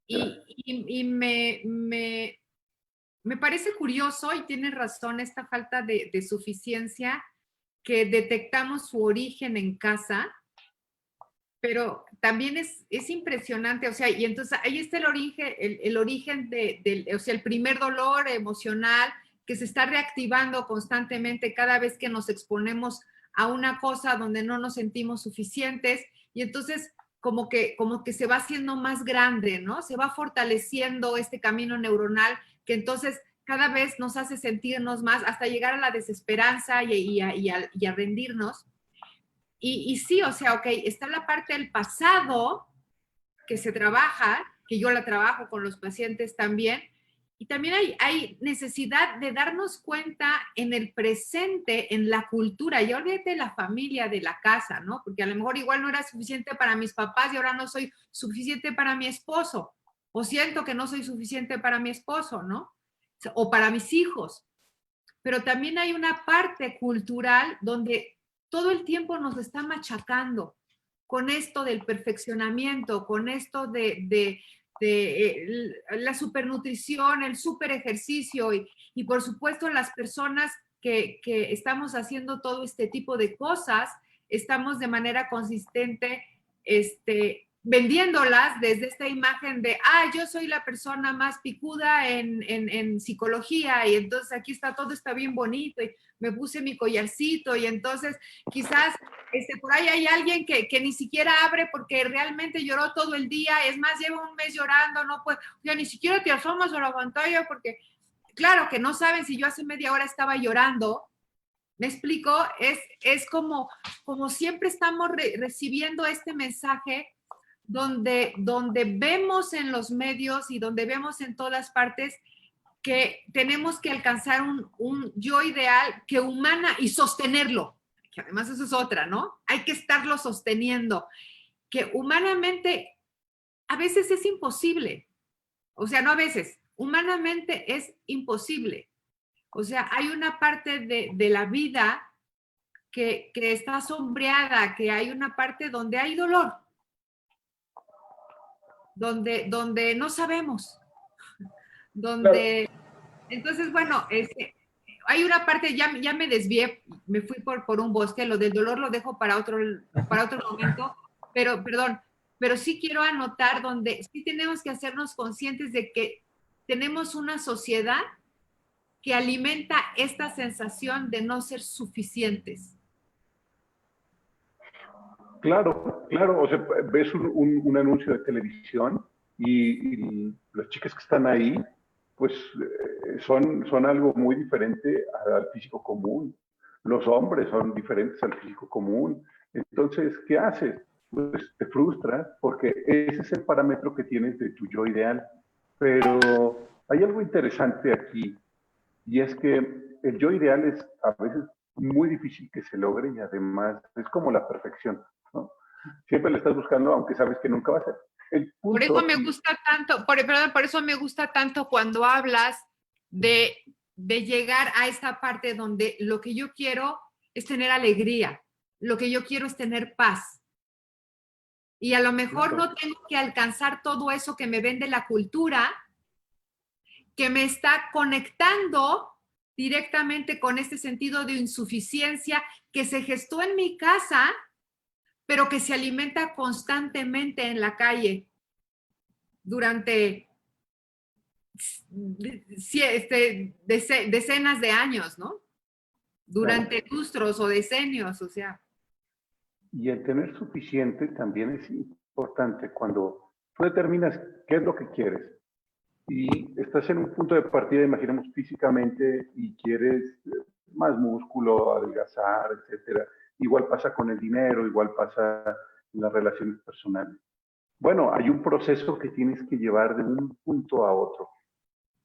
y me parece curioso y tienes razón esta falta de suficiencia que detectamos su origen en casa, pero también es impresionante, o sea, y entonces ahí está el origen o sea, el primer dolor emocional que se está reactivando constantemente cada vez que nos exponemos a una cosa donde no nos sentimos suficientes, y entonces como que se va haciendo más grande, ¿no? Se va fortaleciendo este camino neuronal que entonces cada vez nos hace sentirnos más hasta llegar a la desesperanza y a rendirnos. Y sí, o sea, ok, está la parte del pasado que se trabaja, que yo la trabajo con los pacientes también, y también hay necesidad de darnos cuenta en el presente, en la cultura, y olvídate de la familia, de la casa, ¿no? Porque a lo mejor igual no era suficiente para mis papás y ahora no soy suficiente para mi esposo, o siento que no soy suficiente para mi esposo, ¿no? O para mis hijos. Pero también hay una parte cultural donde todo el tiempo nos está machacando con esto del perfeccionamiento, con esto de la supernutrición, el super ejercicio y por supuesto las personas que estamos haciendo todo este tipo de cosas, estamos de manera consistente vendiéndolas desde esta imagen de, yo soy la persona más picuda en psicología y entonces aquí está, todo está bien bonito y me puse mi collarcito y entonces quizás por ahí hay alguien que ni siquiera abre porque realmente lloró todo el día, es más, lleva un mes llorando, no puede, ya ni siquiera te asomas a la pantalla porque, claro, que no saben si yo hace media hora estaba llorando. ¿Me explico? Es como siempre estamos recibiendo este mensaje donde vemos en los medios y donde vemos en todas partes que tenemos que alcanzar un yo ideal que humana y sostenerlo, que además eso es otra, ¿no? Hay que estarlo sosteniendo, que humanamente a veces es imposible, o sea, no a veces, humanamente es imposible. O sea, hay una parte de la vida que está sombreada, que hay una parte donde hay dolor, donde no sabemos, donde... Claro. Entonces, bueno, hay una parte, ya me desvié, me fui por un bosque, lo del dolor lo dejo para otro momento, pero, perdón, pero sí quiero anotar donde sí tenemos que hacernos conscientes de que tenemos una sociedad que alimenta esta sensación de no ser suficientes. Claro, claro, o sea, ves un anuncio de televisión y las chicas que están ahí, pues son algo muy diferente al físico común. Los hombres son diferentes al físico común. Entonces, ¿qué haces? Pues te frustras porque ese es el parámetro que tienes de tu yo ideal. Pero hay algo interesante aquí y es que el yo ideal es a veces muy difícil que se logre y además es como la perfección, ¿no? Siempre le estás buscando, aunque sabes que nunca va a ser. Por eso me gusta tanto, por eso me gusta tanto cuando hablas de llegar a esta parte donde lo que yo quiero es tener alegría, lo que yo quiero es tener paz. Y a lo mejor no tengo que alcanzar todo eso que me vende la cultura, que me está conectando directamente con este sentido de insuficiencia que se gestó en mi casa, pero que se alimenta constantemente en la calle durante decenas de años, ¿no? Durante lustros o decenios, o sea. Y el tener suficiente también es importante cuando tú determinas qué es lo que quieres y estás en un punto de partida, imaginemos físicamente, y quieres más músculo, adelgazar, etcétera. Igual pasa con el dinero, igual pasa en las relaciones personales. Bueno, hay un proceso que tienes que llevar de un punto a otro.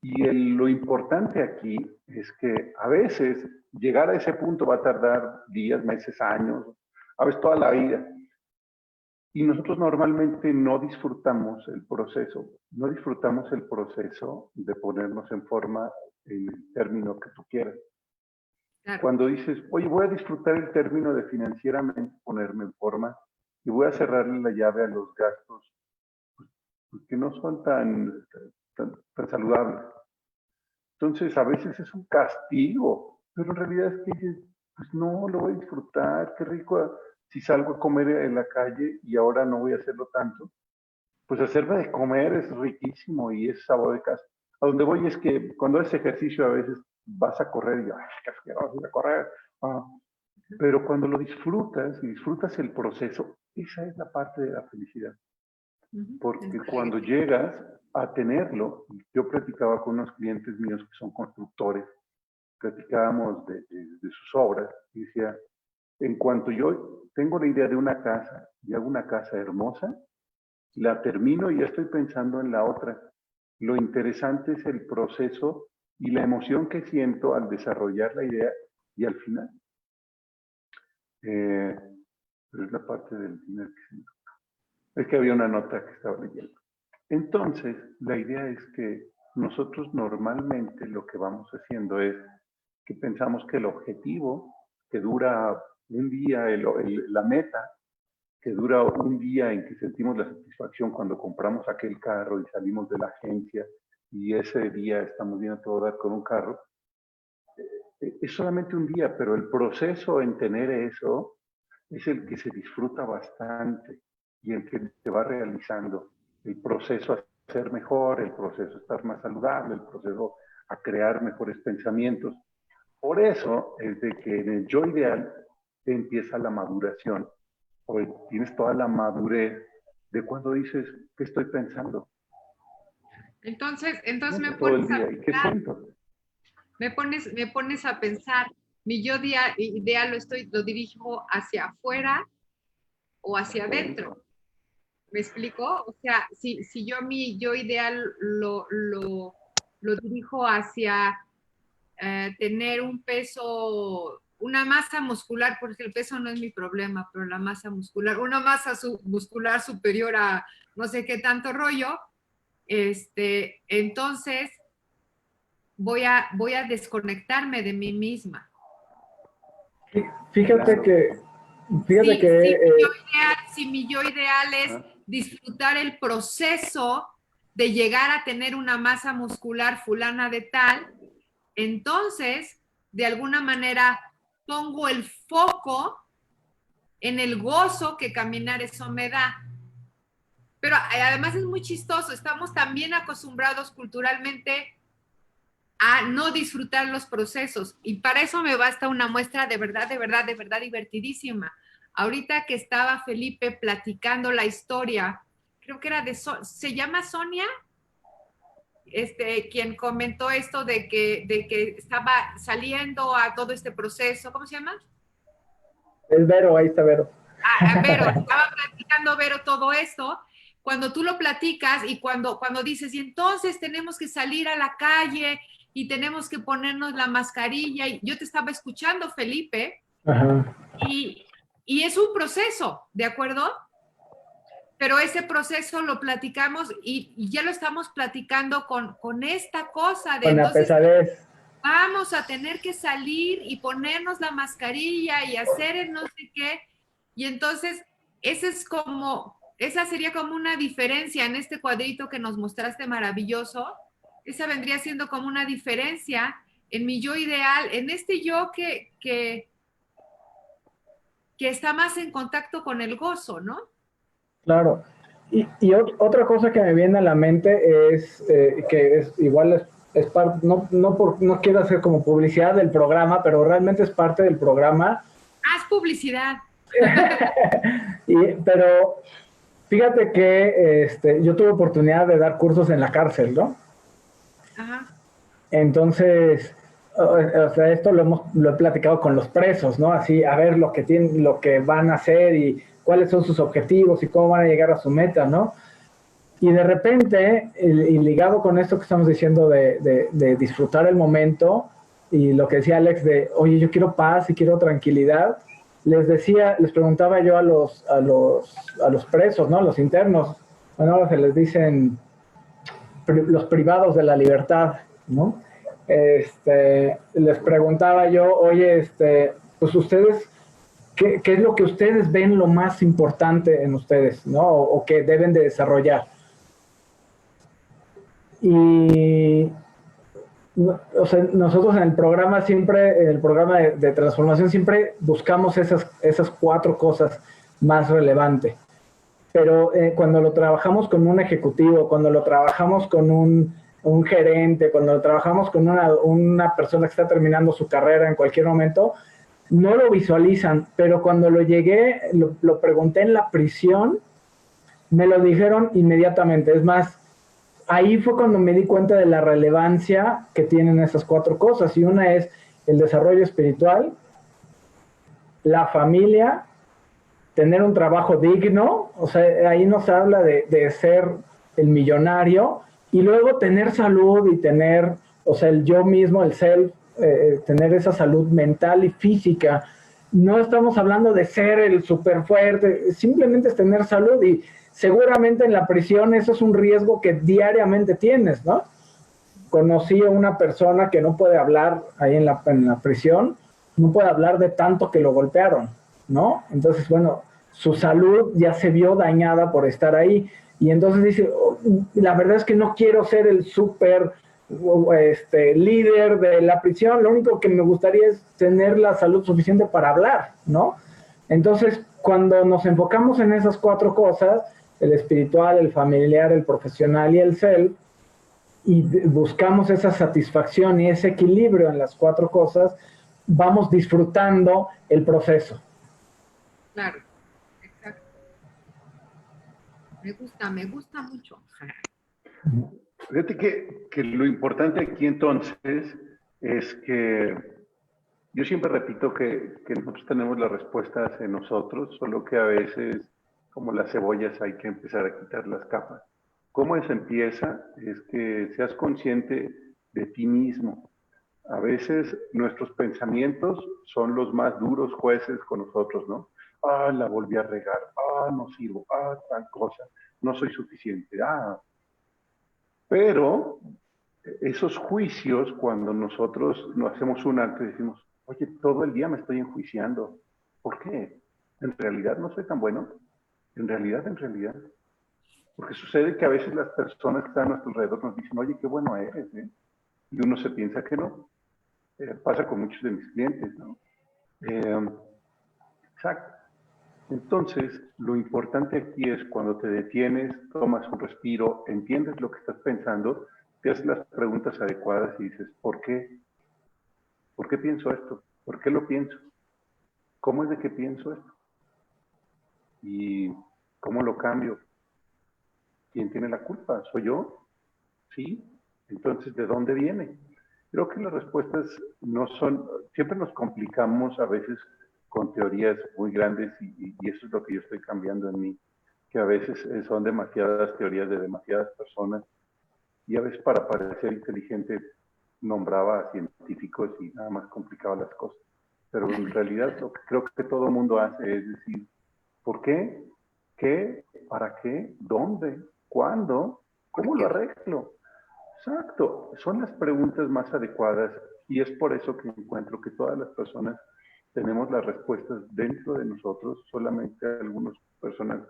Y lo importante aquí es que a veces llegar a ese punto va a tardar días, meses, años, a veces toda la vida. Y nosotros normalmente no disfrutamos el proceso, no disfrutamos el proceso de ponernos en forma en el término que tú quieras. Claro. Cuando dices, oye, voy a disfrutar el término de financieramente ponerme en forma y voy a cerrarle la llave a los gastos pues, que no son tan saludables. Entonces, a veces es un castigo, pero en realidad es que dices, pues no, lo voy a disfrutar, qué rico si salgo a comer en la calle y ahora no voy a hacerlo tanto. Pues hacerme de comer es riquísimo y es sabor de casa. A donde voy es que cuando haces ejercicio a veces vas a correr y ay, qué asqueroso ir a correr. Ah, pero cuando lo disfrutas y disfrutas el proceso, esa es la parte de la felicidad. Porque cuando llegas a tenerlo, yo platicaba con unos clientes míos que son constructores, platicábamos de sus obras y decía, en cuanto yo tengo la idea de una casa y hago una casa hermosa, la termino y ya estoy pensando en la otra. Lo interesante es el proceso y la emoción que siento al desarrollar la idea y al final. Pero es la parte del final que siento. Es que había una nota que estaba leyendo. Entonces, la idea es que nosotros normalmente lo que vamos haciendo es que pensamos que el objetivo que dura un día, la meta que dura un día en que sentimos la satisfacción cuando compramos aquel carro y salimos de la agencia y ese día estamos viendo todo dar con un carro, es solamente un día, pero el proceso en tener eso es el que se disfruta bastante y el que te va realizando. El proceso a ser mejor, el proceso a estar más saludable, el proceso a crear mejores pensamientos. Por eso es de que en el yo ideal empieza la maduración. O tienes toda la madurez de cuando dices, ¿qué estoy pensando? Entonces No, me todo el pones a día. ¿Y qué pensar, siento? me pones a pensar, mi yo ideal lo dirijo hacia afuera o hacia adentro. ¿Me explico? O sea, si yo mi yo ideal lo dirijo hacia tener un peso, una masa muscular, porque el peso no es mi problema, pero la masa muscular, una masa muscular superior a no sé qué tanto rollo, entonces voy a desconectarme de mí misma. Fíjate Claro. que, fíjate que Si mi yo ideal es disfrutar el proceso de llegar a tener una masa muscular fulana de tal, entonces, de alguna manera, pongo el foco en el gozo que caminar eso me da. Pero además es muy chistoso, estamos también acostumbrados culturalmente a no disfrutar los procesos y para eso me basta una muestra de verdad divertidísima. Ahorita que estaba Felipe platicando la historia, creo que era se llama Sonia, quien comentó esto de que estaba saliendo a todo este proceso, ¿cómo se llama? es Vero, ahí está Vero. Vero, estaba platicando Vero todo esto, cuando tú lo platicas y cuando dices, y entonces tenemos que salir a la calle y tenemos que ponernos la mascarilla, y yo te estaba escuchando, Felipe, Ajá. Y es un proceso, ¿de acuerdo? Pero ese proceso lo platicamos y ya lo estamos platicando con esta cosa de Con la entonces pesadez. vamos a tener que salir y ponernos la mascarilla y hacer el no sé qué. Y entonces, esa sería como una diferencia en este cuadrito que nos mostraste maravilloso. Esa vendría siendo como una diferencia en mi yo ideal, en este yo que está más en contacto con el gozo, ¿no? Claro. Otra cosa que me viene a la mente es que es igual es parte, no quiero hacer como publicidad del programa, pero realmente es parte del programa. Haz publicidad. Pero fíjate que yo tuve oportunidad de dar cursos en la cárcel, ¿no? Ajá. Entonces, o sea, esto lo he platicado con los presos, ¿no? Así, a ver lo que van a hacer y cuáles son sus objetivos y cómo van a llegar a su meta, ¿no? Y de repente, y ligado con esto que estamos diciendo de disfrutar el momento, y lo que decía Alex de, oye, yo quiero paz y quiero tranquilidad, les preguntaba yo a los presos, ¿no? Los internos, bueno, ahora se les dicen los privados de la libertad, ¿no? Les preguntaba yo, oye, pues ustedes, ¿qué es lo que ustedes ven lo más importante en ustedes, ¿no? O que deben de desarrollar. Y, o sea, nosotros en el programa de transformación siempre buscamos esas 4 cosas más relevantes. Pero cuando lo trabajamos con un ejecutivo, cuando lo trabajamos con un gerente, cuando lo trabajamos con una persona que está terminando su carrera en cualquier momento, no lo visualizan, pero cuando lo pregunté en la prisión, me lo dijeron inmediatamente. Es más, ahí fue cuando me di cuenta de la relevancia que tienen esas 4 cosas, y una es el desarrollo espiritual, la familia, tener un trabajo digno, o sea, ahí nos habla de ser el millonario, y luego tener salud y tener, o sea, el yo mismo, el self, tener esa salud mental y física. No estamos hablando de ser el súper fuerte, simplemente es tener salud, y seguramente en la prisión eso es un riesgo que diariamente tienes, ¿no? Conocí a una persona que no puede hablar ahí en la prisión, no puede hablar de tanto que lo golpearon, ¿no? Entonces, bueno, su salud ya se vio dañada por estar ahí, y entonces dice, oh, la verdad es que no quiero ser el súper líder de la prisión, lo único que me gustaría es tener la salud suficiente para hablar, ¿no? Entonces, cuando nos enfocamos en esas 4 cosas, el espiritual, el familiar, el profesional y el self, y buscamos esa satisfacción y ese equilibrio en las 4 cosas, vamos disfrutando el proceso. Claro, exacto. Me gusta mucho. Fíjate que lo importante aquí entonces es que yo siempre repito que nosotros tenemos las respuestas en nosotros, solo que a veces, como las cebollas, hay que empezar a quitar las capas. ¿Cómo se empieza? Es que seas consciente de ti mismo. A veces nuestros pensamientos son los más duros jueces con nosotros, ¿no? Ah, la volví a regar. Ah, no sirvo. Ah, tal cosa. No soy suficiente. Ah. Pero esos juicios, cuando nosotros nos hacemos un alto y decimos, oye, todo el día me estoy enjuiciando. ¿Por qué? En realidad no soy tan bueno. En realidad. Porque sucede que a veces las personas que están a nuestro alrededor nos dicen, oye, qué bueno eres, ¿eh? Y uno se piensa que no. Pasa con muchos de mis clientes, ¿no? Exacto. Entonces, lo importante aquí es cuando te detienes, tomas un respiro, entiendes lo que estás pensando, te haces las preguntas adecuadas y dices, ¿por qué? ¿Por qué pienso esto? ¿Por qué lo pienso? ¿Cómo es de que pienso esto? ¿Y cómo lo cambio? ¿Quién tiene la culpa? ¿Soy yo? ¿Sí? Entonces, ¿de dónde viene? Creo que las respuestas no son, siempre nos complicamos a veces con teorías muy grandes y eso es lo que yo estoy cambiando en mí, que a veces son demasiadas teorías de demasiadas personas y a veces para parecer inteligente nombraba a científicos y nada más complicaba las cosas. Pero en realidad lo que creo que todo el mundo hace es decir, ¿por qué? ¿Qué? ¿Para qué? ¿Dónde? ¿Cuándo? ¿Cómo lo arreglo? Exacto, son las preguntas más adecuadas y es por eso que encuentro que todas las personas tenemos las respuestas dentro de nosotros, solamente algunas personas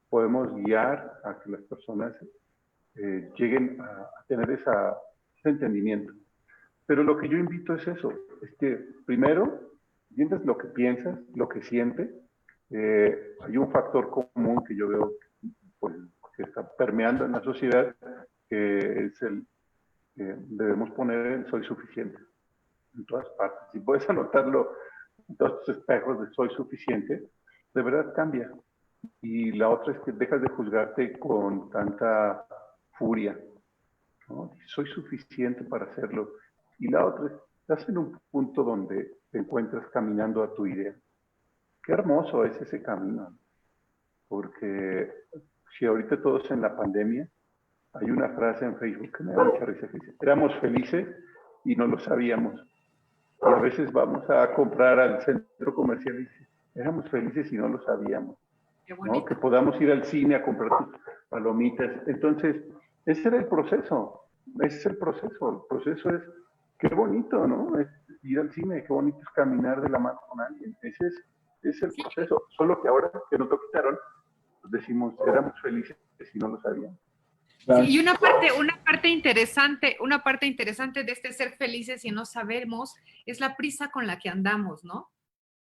podemos guiar a que las personas lleguen a tener ese entendimiento. Pero lo que yo invito es eso, es que primero entiendas lo que piensas, lo que sientes. Hay un factor común que yo veo pues, que está permeando en la sociedad, que es debemos poner el soy suficiente en todas partes. Si puedes anotarlo en todos tus espejos de soy suficiente, de verdad cambia. Y la otra es que dejas de juzgarte con tanta furia, ¿no? Soy suficiente para hacerlo. Y la otra es, estás en un punto donde te encuentras caminando a tu idea. Qué hermoso es ese camino, porque si ahorita todos en la pandemia, hay una frase en Facebook que me da mucha risa que dice, éramos felices y no lo sabíamos. Y a veces vamos a comprar al centro comercial y dice, éramos felices y no lo sabíamos. ¿No? Que podamos ir al cine a comprar tus palomitas. Entonces, ese era el proceso. Ese es el proceso. El proceso es, qué bonito, ¿no? Es ir al cine, qué bonito es caminar de la mano con alguien. Ese es el proceso. Solo que ahora que nos lo quitaron, pues decimos, éramos felices y no lo sabíamos. Sí, y una parte interesante de este ser felices y no sabemos es la prisa con la que andamos, ¿no?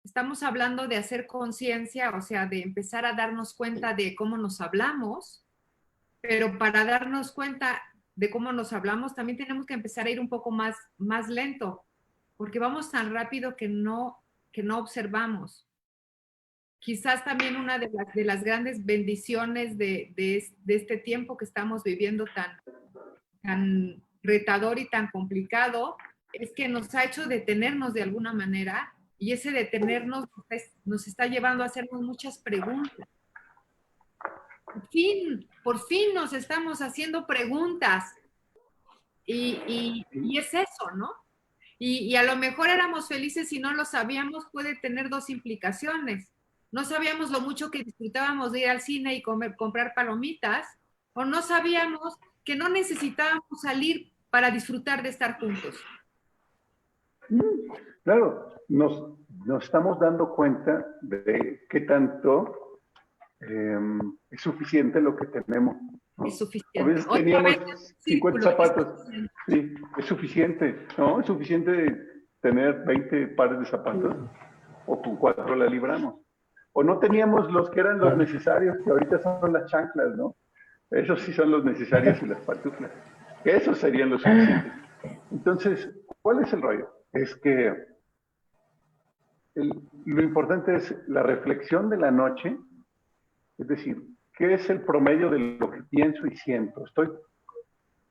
Estamos hablando de hacer conciencia, o sea, de empezar a darnos cuenta de cómo nos hablamos, pero para darnos cuenta de cómo nos hablamos también tenemos que empezar a ir un poco más lento, porque vamos tan rápido que no observamos. Quizás también una de las grandes bendiciones de este tiempo que estamos viviendo tan retador y tan complicado es que nos ha hecho detenernos de alguna manera, y ese detenernos nos está llevando a hacernos muchas preguntas. Por fin nos estamos haciendo preguntas, y es eso, ¿no? Y a lo mejor éramos felices y no lo sabíamos, puede tener dos implicaciones. No sabíamos lo mucho que disfrutábamos de ir al cine y comprar palomitas, o no sabíamos que no necesitábamos salir para disfrutar de estar juntos. Claro, nos estamos dando cuenta de qué tanto es suficiente lo que tenemos, ¿no? Es suficiente. A veces teníamos 50 zapatos. Sí, es suficiente, ¿no? Es suficiente tener 20 pares de zapatos, o con 4 la libramos. O no teníamos los que eran los necesarios, que ahorita son las chanclas, ¿no? Esos sí son los necesarios y las pantuflas. Esos serían los suficientes. Entonces, ¿cuál es el rollo? Es que lo importante es la reflexión de la noche, es decir, ¿qué es el promedio de lo que pienso y siento?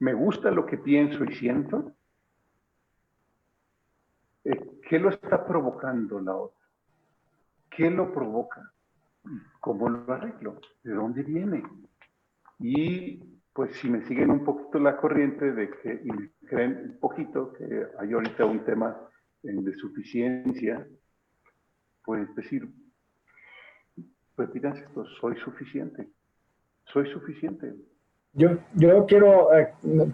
¿Me gusta lo que pienso y siento? ¿Qué lo está provocando la otra? ¿Qué lo provoca? ¿Cómo lo arreglo? ¿De dónde viene? Y pues si me siguen un poquito la corriente de que, y me creen un poquito que hay ahorita un tema de suficiencia, pues decir, repítanse esto, soy suficiente. Soy suficiente. Yo quiero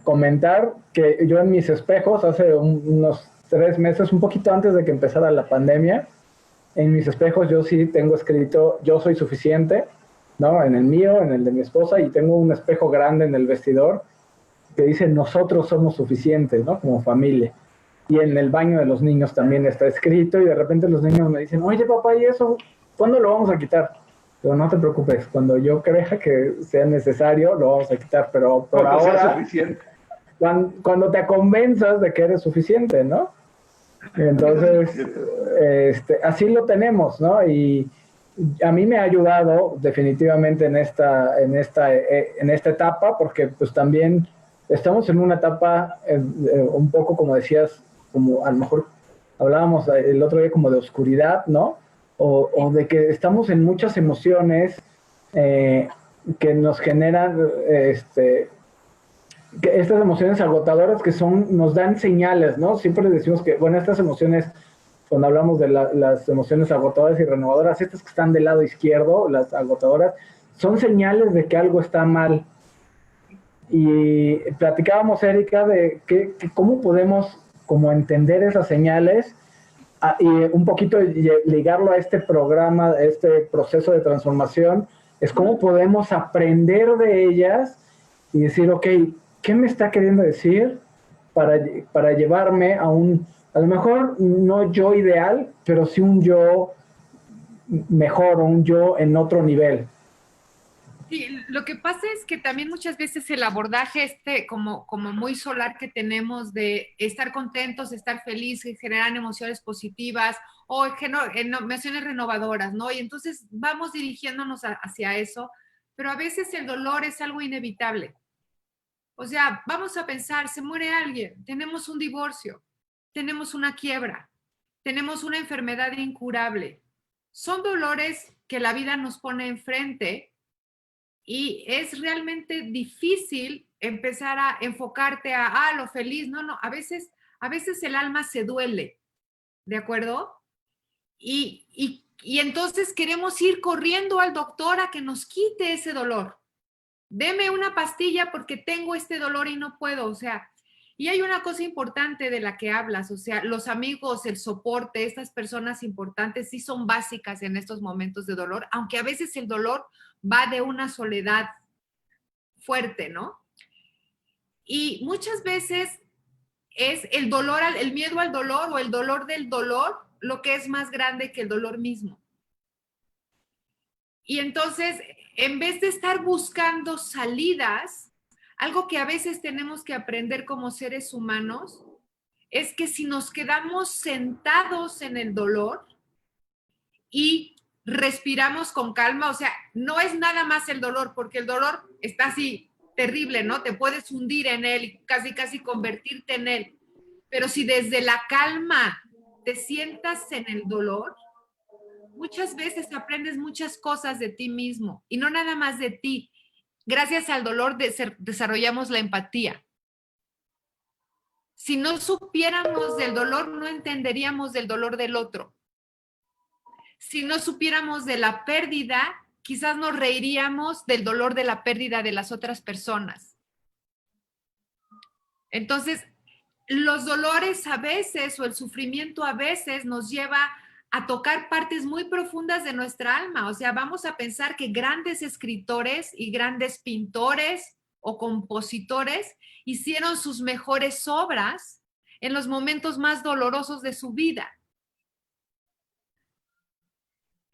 comentar que yo en mis espejos hace unos 3 meses, un poquito antes de que empezara la pandemia, en mis espejos yo sí tengo escrito yo soy suficiente, ¿no? En el mío, en el de mi esposa, y tengo un espejo grande en el vestidor que dice nosotros somos suficientes, ¿no? Como familia. Y en el baño de los niños también está escrito, y de repente los niños me dicen, oye papá, ¿y eso cuándo lo vamos a quitar? Pero no te preocupes, cuando yo crea que sea necesario lo vamos a quitar, pero por ahora sea suficiente. Cuando te convenzas de que eres suficiente, ¿no? Entonces, así lo tenemos, ¿no? Y a mí me ha ayudado definitivamente en esta etapa, porque pues también estamos en una etapa un poco, como decías, como a lo mejor hablábamos el otro día como de oscuridad, ¿no? O de que estamos en muchas emociones que nos generan que estas emociones agotadoras que nos dan señales, ¿no? Siempre decimos que, bueno, estas emociones, cuando hablamos de las emociones agotadoras y renovadoras, estas que están del lado izquierdo, las agotadoras, son señales de que algo está mal. Y platicábamos, Erika, de cómo podemos como entender esas señales y un poquito ligarlo a este programa, a este proceso de transformación, es cómo podemos aprender de ellas y decir, ok, ¿qué me está queriendo decir para llevarme a lo mejor no yo ideal, pero sí un yo mejor, un yo en otro nivel? Sí, lo que pasa es que también muchas veces el abordaje como muy solar que tenemos de estar contentos, estar felices, generar emociones positivas o emociones renovadoras, ¿no? Y entonces vamos dirigiéndonos hacia eso, pero a veces el dolor es algo inevitable. O sea, vamos a pensar, se muere alguien, tenemos un divorcio, tenemos una quiebra, tenemos una enfermedad incurable. Son dolores que la vida nos pone enfrente y es realmente difícil empezar a enfocarte a lo feliz. No, no, a veces el alma se duele, ¿de acuerdo? Y entonces queremos ir corriendo al doctor a que nos quite ese dolor. Deme una pastilla porque tengo este dolor y no puedo, o sea, y hay una cosa importante de la que hablas, o sea, los amigos, el soporte, estas personas importantes sí son básicas en estos momentos de dolor, aunque a veces el dolor va de una soledad fuerte, ¿no? Y muchas veces es el dolor, el miedo al dolor o el dolor del dolor lo que es más grande que el dolor mismo. Y entonces, en vez de estar buscando salidas, algo que a veces tenemos que aprender como seres humanos es que si nos quedamos sentados en el dolor y respiramos con calma, o sea, no es nada más el dolor, porque el dolor está así terrible, ¿no? Te puedes hundir en él y casi convertirte en él. Pero si desde la calma te sientas en el dolor, muchas veces aprendes muchas cosas de ti mismo y no nada más de ti. Gracias al dolor desarrollamos la empatía. Si no supiéramos del dolor, no entenderíamos del dolor del otro. Si no supiéramos de la pérdida, quizás nos reiríamos del dolor de la pérdida de las otras personas. Entonces, los dolores a veces o el sufrimiento a veces nos lleva a tocar partes muy profundas de nuestra alma. O sea, vamos a pensar que grandes escritores y grandes pintores o compositores hicieron sus mejores obras en los momentos más dolorosos de su vida.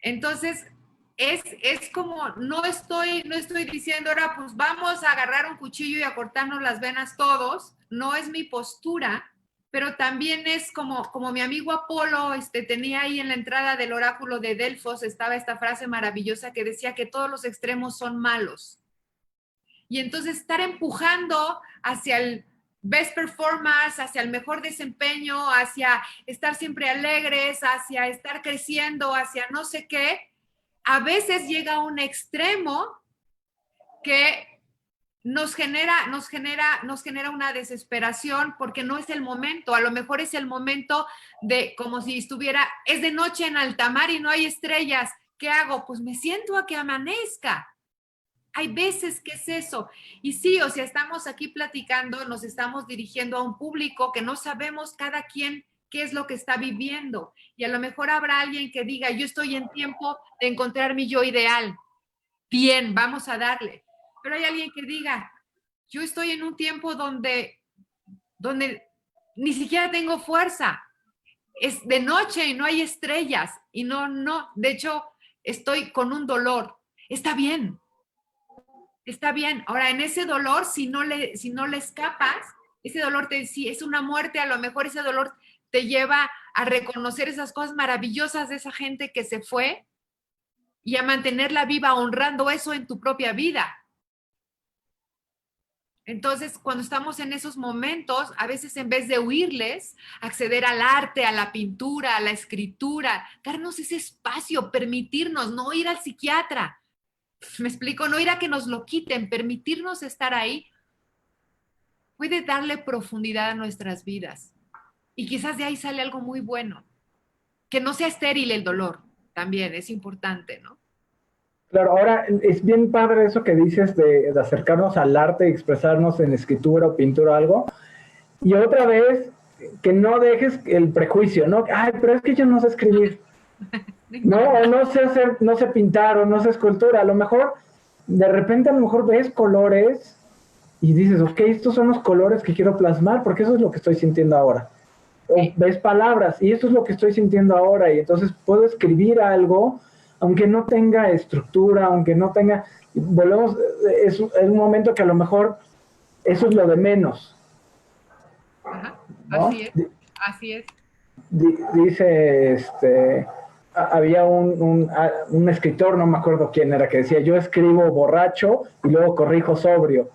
Entonces, es como, no estoy diciendo ahora, pues vamos a agarrar un cuchillo y a cortarnos las venas todos. No es mi postura, pero también es como mi amigo Apolo tenía ahí en la entrada del oráculo de Delfos, estaba esta frase maravillosa que decía que todos los extremos son malos. Y entonces estar empujando hacia el best performance, hacia el mejor desempeño, hacia estar siempre alegres, hacia estar creciendo, hacia no sé qué, a veces llega a un extremo que nos genera una desesperación porque no es el momento. A lo mejor es el momento de como si es de noche en alta mar y no hay estrellas. ¿Qué hago? Pues me siento a que amanezca. Hay veces que es eso. Y sí, o sea, estamos aquí platicando, nos estamos dirigiendo a un público que no sabemos cada quien qué es lo que está viviendo. Y a lo mejor habrá alguien que diga, yo estoy en tiempo de encontrar mi yo ideal. Bien, vamos a darle. Pero hay alguien que diga, yo estoy en un tiempo donde ni siquiera tengo fuerza. Es de noche y no hay estrellas. Y no, de hecho, estoy con un dolor. Está bien. Está bien. Ahora, en ese dolor, si no le escapas, ese dolor si es una muerte, a lo mejor ese dolor te lleva a reconocer esas cosas maravillosas de esa gente que se fue y a mantenerla viva, honrando eso en tu propia vida. Entonces, cuando estamos en esos momentos, a veces en vez de huirles, acceder al arte, a la pintura, a la escritura, darnos ese espacio, permitirnos, no ir al psiquiatra. Me explico, no ir a que nos lo quiten, permitirnos estar ahí, puede darle profundidad a nuestras vidas. Y quizás de ahí sale algo muy bueno. Que no sea estéril el dolor, también es importante, ¿no? Claro, ahora es bien padre eso que dices de acercarnos al arte y expresarnos en escritura o pintura o algo. Y otra vez, que no dejes el prejuicio, ¿no? Ay, pero es que yo no sé escribir. No, o no sé pintar, o no sé escultura. A lo mejor, de repente a lo mejor ves colores y dices, ok, estos son los colores que quiero plasmar porque eso es lo que estoy sintiendo ahora. O ves palabras y esto es lo que estoy sintiendo ahora y entonces puedo escribir algo aunque no tenga estructura, aunque no tenga, volvemos, es un momento que a lo mejor eso es lo de menos. Ajá, ¿No? así es. Dice, había un escritor, no me acuerdo quién era, que decía, yo escribo borracho y luego corrijo sobrio,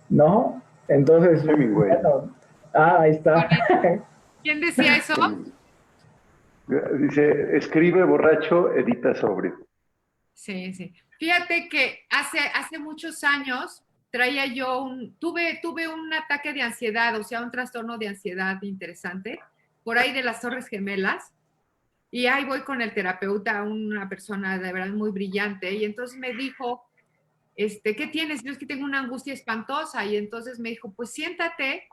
¿no? Entonces, bueno, ahí está. ¿Quién decía eso? Dice, escribe borracho, edita sobrio. Sí, sí. Fíjate que hace muchos años traía yo tuve un ataque de ansiedad, o sea, un trastorno de ansiedad interesante, por ahí de las Torres Gemelas, y ahí voy con el terapeuta, una persona de verdad muy brillante, y entonces me dijo, ¿qué tienes? Yo es que tengo una angustia espantosa, y entonces me dijo, pues siéntate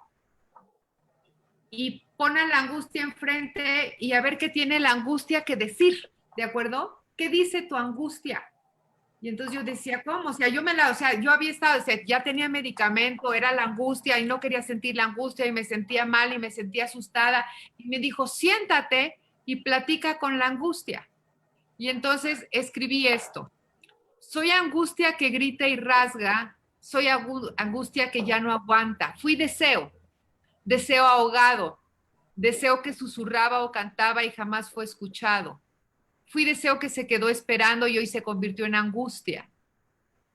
y pon a la angustia enfrente y a ver qué tiene la angustia que decir, ¿de acuerdo? ¿Qué dice tu angustia? Y entonces yo decía, ¿cómo? O sea, yo había estado, o sea, ya tenía medicamento, era la angustia y no quería sentir la angustia y me sentía mal y me sentía asustada. Y me dijo, siéntate y platica con la angustia. Y entonces escribí esto. Soy angustia que grita y rasga, soy angustia que ya no aguanta. Fui deseo ahogado, deseo que susurraba o cantaba y jamás fue escuchado. Fui deseo que se quedó esperando y hoy se convirtió en angustia.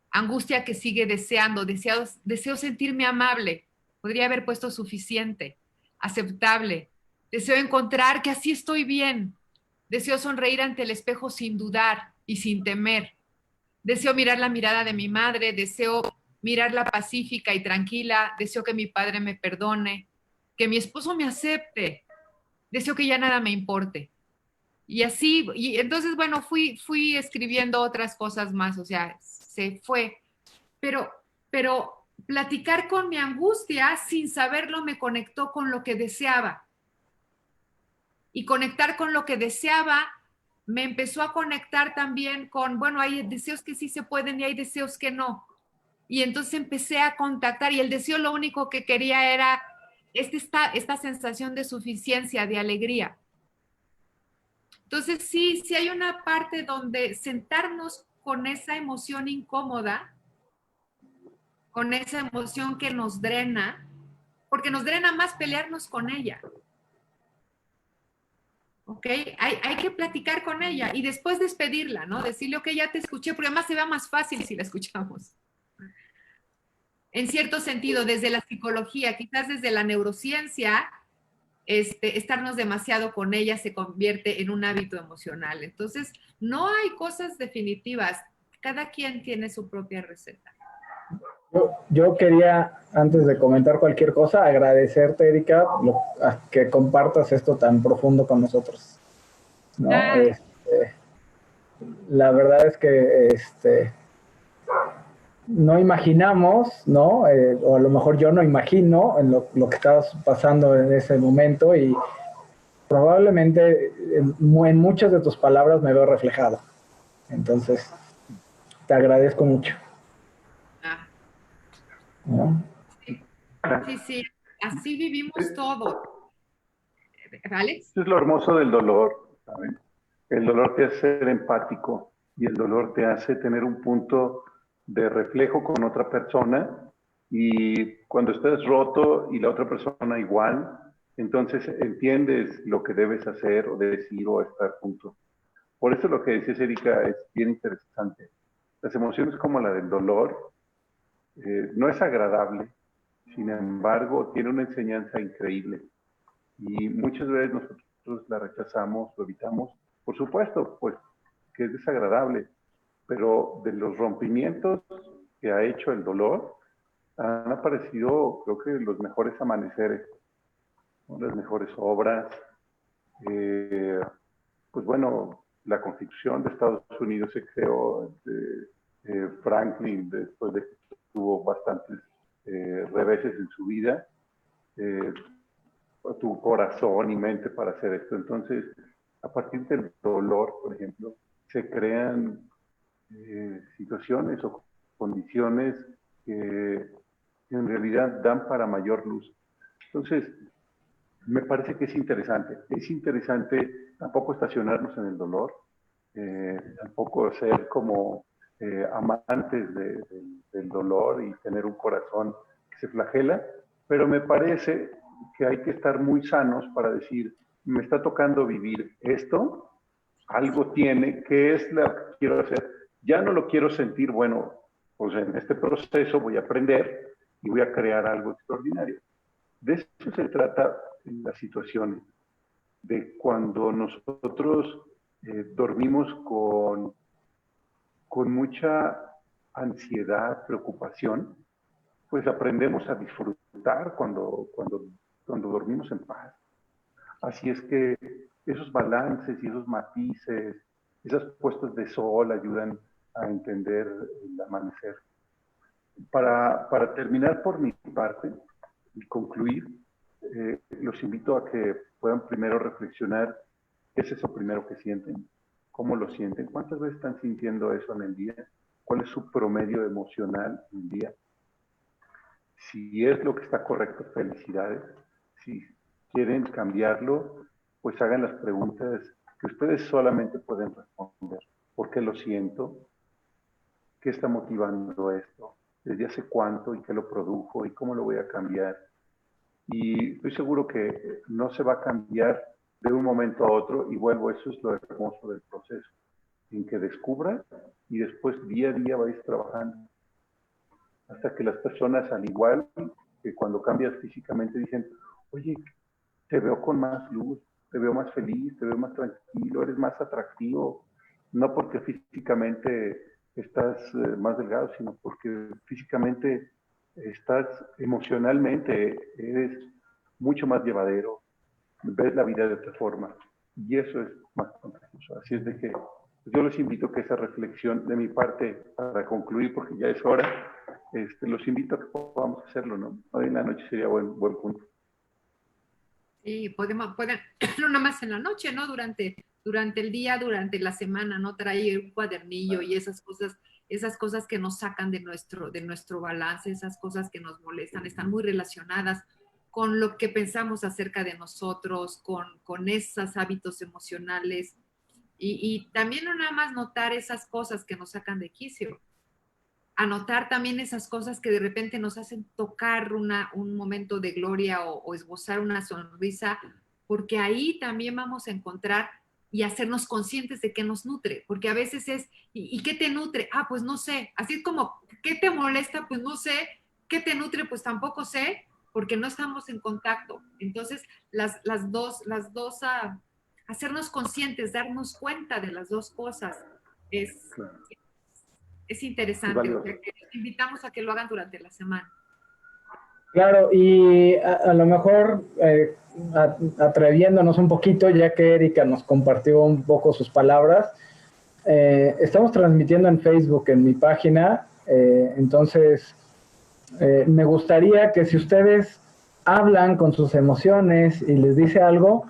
Angustia que sigue deseando, deseo sentirme amable, podría haber puesto suficiente, aceptable, deseo encontrar que así estoy bien, deseo sonreír ante el espejo sin dudar y sin temer, deseo mirar la mirada de mi madre, deseo mirarla pacífica y tranquila, deseo que mi padre me perdone, que mi esposo me acepte, deseo que ya nada me importe. Y así, y entonces, bueno, fui escribiendo otras cosas más, o sea, se fue pero, pero platicar con mi angustia sin saberlo me conectó con lo que deseaba. Y conectar con lo que deseaba me empezó a conectar también con, bueno, hay deseos que sí se pueden y hay deseos que no. Y entonces empecé a contactar y el deseo lo único que quería era esta sensación de suficiencia, de alegría. Entonces sí hay una parte donde sentarnos con esa emoción incómoda, con esa emoción que nos drena, porque nos drena más pelearnos con ella. ¿Ok? Hay que platicar con ella y después despedirla, ¿no? Decirle, ok, ya te escuché, porque además se ve más fácil si la escuchamos. En cierto sentido, desde la psicología, quizás desde la neurociencia, estarnos demasiado con ella se convierte en un hábito emocional. Entonces, no hay cosas definitivas. Cada quien tiene su propia receta. Yo quería, antes de comentar cualquier cosa, agradecerte, Erika, que compartas esto tan profundo con nosotros, ¿no? La verdad es que no imaginamos, ¿no? O a lo mejor yo no imagino en lo que estabas pasando en ese momento y probablemente en muchas de tus palabras me veo reflejado. Entonces, te agradezco mucho. ¿No? Sí, así vivimos todo. ¿Alex? Eso es lo hermoso del dolor, ¿saben? El dolor te hace ser empático y el dolor te hace tener un punto de reflejo con otra persona y cuando estás roto y la otra persona igual, entonces entiendes lo que debes hacer o decir o estar junto. Por eso lo que decías, Erika, es bien interesante. Las emociones como la del dolor no es agradable, sin embargo, tiene una enseñanza increíble. Y muchas veces nosotros la rechazamos, lo evitamos, por supuesto, pues que es desagradable, pero de los rompimientos que ha hecho el dolor, han aparecido, creo que los mejores amaneceres, ¿no? Las mejores obras, pues bueno, la Constitución de Estados Unidos se creó, Franklin, después de que tuvo bastantes reveses en su vida, tu corazón y mente para hacer esto. Entonces, a partir del dolor, por ejemplo, se crean situaciones o condiciones que en realidad dan para mayor luz. Entonces, me parece que es interesante. Es interesante tampoco estacionarnos en el dolor, tampoco ser como amantes del dolor y tener un corazón que se flagela, pero me parece que hay que estar muy sanos para decir, me está tocando vivir esto, algo tiene, ¿qué es lo que quiero hacer? Ya no lo quiero sentir, bueno, pues en este proceso voy a aprender y voy a crear algo extraordinario. De eso se trata en las situaciones, de cuando nosotros dormimos con mucha ansiedad, preocupación, pues aprendemos a disfrutar cuando dormimos en paz. Así es que esos balances y esos matices, esas puestas de sol ayudan a entender el amanecer. Para terminar por mi parte y concluir, los invito a que puedan primero reflexionar qué es eso primero que sienten, cómo lo sienten, cuántas veces están sintiendo eso en el día, cuál es su promedio emocional en el día. Si es lo que está correcto, felicidades. Si quieren cambiarlo, pues hagan las preguntas que ustedes solamente pueden responder. ¿Por qué lo siento? ¿Qué está motivando esto? ¿Desde hace cuánto y qué lo produjo y cómo lo voy a cambiar? Y estoy seguro que no se va a cambiar de un momento a otro, y vuelvo, eso es lo hermoso del proceso, en que descubra y después día a día vais trabajando hasta que las personas, al igual que cuando cambias físicamente, dicen, oye, te veo con más luz, te veo más feliz, te veo más tranquilo, eres más atractivo, no porque físicamente estás más delgado, sino porque físicamente estás emocionalmente, eres mucho más llevadero, ves la vida de otra forma, y eso es más contagioso. Así es de que yo les invito a que esa reflexión de mi parte, para concluir, porque ya es hora, los invito a que podamos hacerlo, ¿no? Hoy en la noche sería buen punto. Sí, pueden no nada más en la noche, ¿no? Durante el día, durante la semana, ¿no? Traer un cuadernillo y esas cosas que nos sacan de nuestro balance, esas cosas que nos molestan, están muy relacionadas con lo que pensamos acerca de nosotros, con esos hábitos emocionales y también no nada más notar esas cosas que nos sacan de quicio, anotar también esas cosas que de repente nos hacen tocar un momento de gloria o esbozar una sonrisa, porque ahí también vamos a encontrar y hacernos conscientes de qué nos nutre, porque a veces es, ¿y qué te nutre? Ah, pues no sé, así es como, ¿qué te molesta? Pues no sé, ¿qué te nutre? Pues tampoco sé, porque no estamos en contacto. Entonces, las dos, hacernos conscientes, darnos cuenta de las dos cosas, es, Claro. es interesante. O sea, que les invitamos a que lo hagan durante la semana. Claro, y a lo mejor atreviéndonos un poquito, ya que Erika nos compartió un poco sus palabras, estamos transmitiendo en Facebook, en mi página, entonces me gustaría que si ustedes hablan con sus emociones y les dice algo,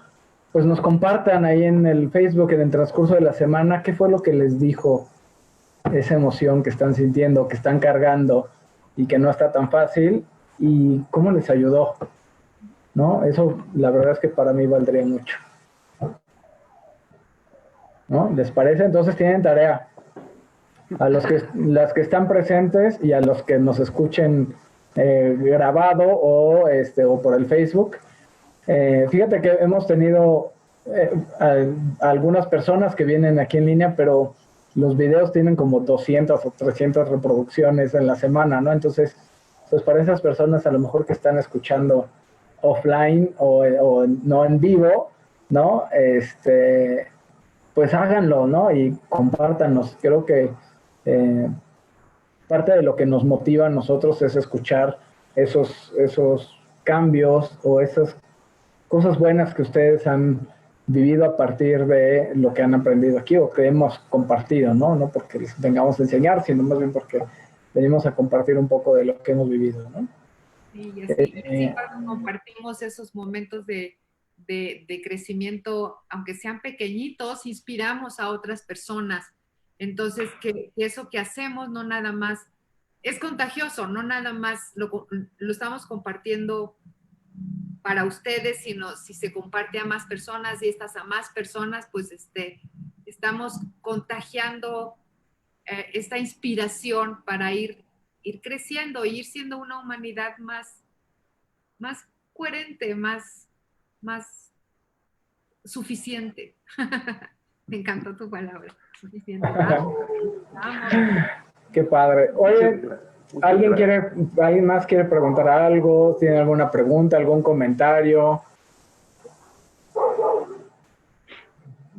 pues nos compartan ahí en el Facebook en el transcurso de la semana qué fue lo que les dijo esa emoción que están sintiendo, que están cargando y que no está tan fácil, y cómo les ayudó, ¿no? Eso la verdad es que para mí valdría mucho, ¿no? ¿Les parece? Entonces tienen tarea. A las que están presentes y a los que nos escuchen grabado o por el Facebook. Fíjate que hemos tenido algunas personas que vienen aquí en línea, pero los videos tienen como 200 o 300 reproducciones en la semana, ¿no? Entonces, pues para esas personas a lo mejor que están escuchando offline o no en vivo, ¿no? Pues háganlo, ¿no? Y compártanos. Creo que parte de lo que nos motiva a nosotros es escuchar esos cambios o esas cosas buenas que ustedes han vivido a partir de lo que han aprendido aquí o que hemos compartido, ¿no? No porque les vengamos a enseñar, sino más bien porque venimos a compartir un poco de lo que hemos vivido, ¿no? Sí, y así compartimos esos momentos de crecimiento, aunque sean pequeñitos, inspiramos a otras personas. Entonces, que eso que hacemos no nada más es contagioso, no nada más lo estamos compartiendo para ustedes, sino si se comparte a más personas y estas a más personas, pues estamos contagiando esta inspiración para ir creciendo, ir siendo una humanidad más coherente, más suficiente. Me encantó tu palabra, suficiente. Vamos, vamos. Qué padre. Oye, ¿alguien más quiere preguntar algo? ¿Tiene alguna pregunta, algún comentario?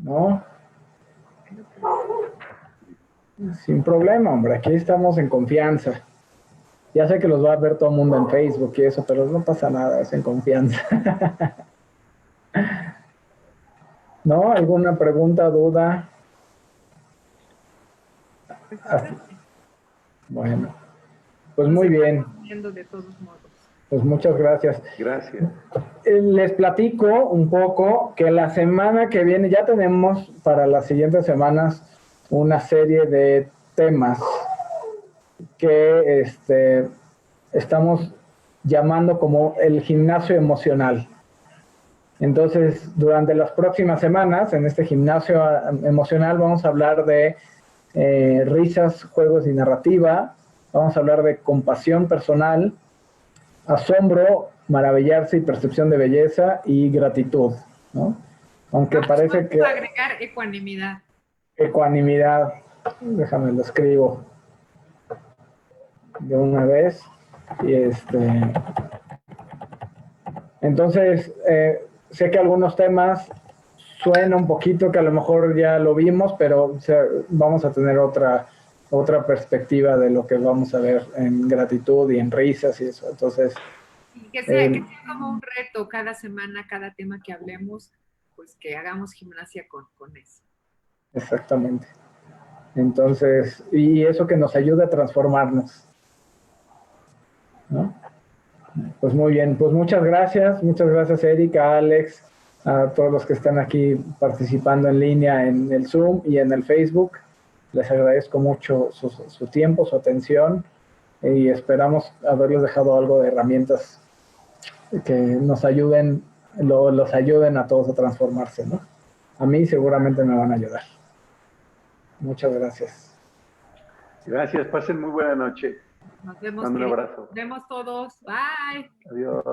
¿No? Sin problema, hombre. Aquí estamos en confianza. Ya sé que los va a ver todo el mundo en Facebook y eso, pero no pasa nada, es en confianza. ¿No? ¿Alguna pregunta, duda? Bueno, pues muy bien. De todos modos. Pues muchas gracias. Gracias. Les platico un poco que la semana que viene ya tenemos para las siguientes semanas una serie de temas que estamos llamando como el gimnasio emocional. Entonces, durante las próximas semanas, en este gimnasio emocional, vamos a hablar de risas, juegos y narrativa. Vamos a hablar de compasión personal, asombro, maravillarse y percepción de belleza y gratitud, ¿no? Aunque parece que... agregar ecuanimidad. Ecuanimidad. Déjame lo escribo de una vez. Y entonces, sé que algunos temas suena un poquito que a lo mejor ya lo vimos, pero vamos a tener otra perspectiva de lo que vamos a ver en gratitud y en risas y eso. Entonces, que sea como un reto cada semana, cada tema que hablemos, pues que hagamos gimnasia con eso. Exactamente. Entonces, y eso que nos ayuda a transformarnos, ¿no? Pues muy bien, pues muchas gracias Erika, Alex, a todos los que están aquí participando en línea en el Zoom y en el Facebook. Les agradezco mucho su tiempo, su atención y esperamos haberles dejado algo de herramientas que nos ayuden, los ayuden a todos a transformarse, ¿no? A mí seguramente me van a ayudar. Muchas gracias. Gracias, pasen muy buena noche. Nos vemos. Un abrazo. Nos vemos todos. Bye. Adiós.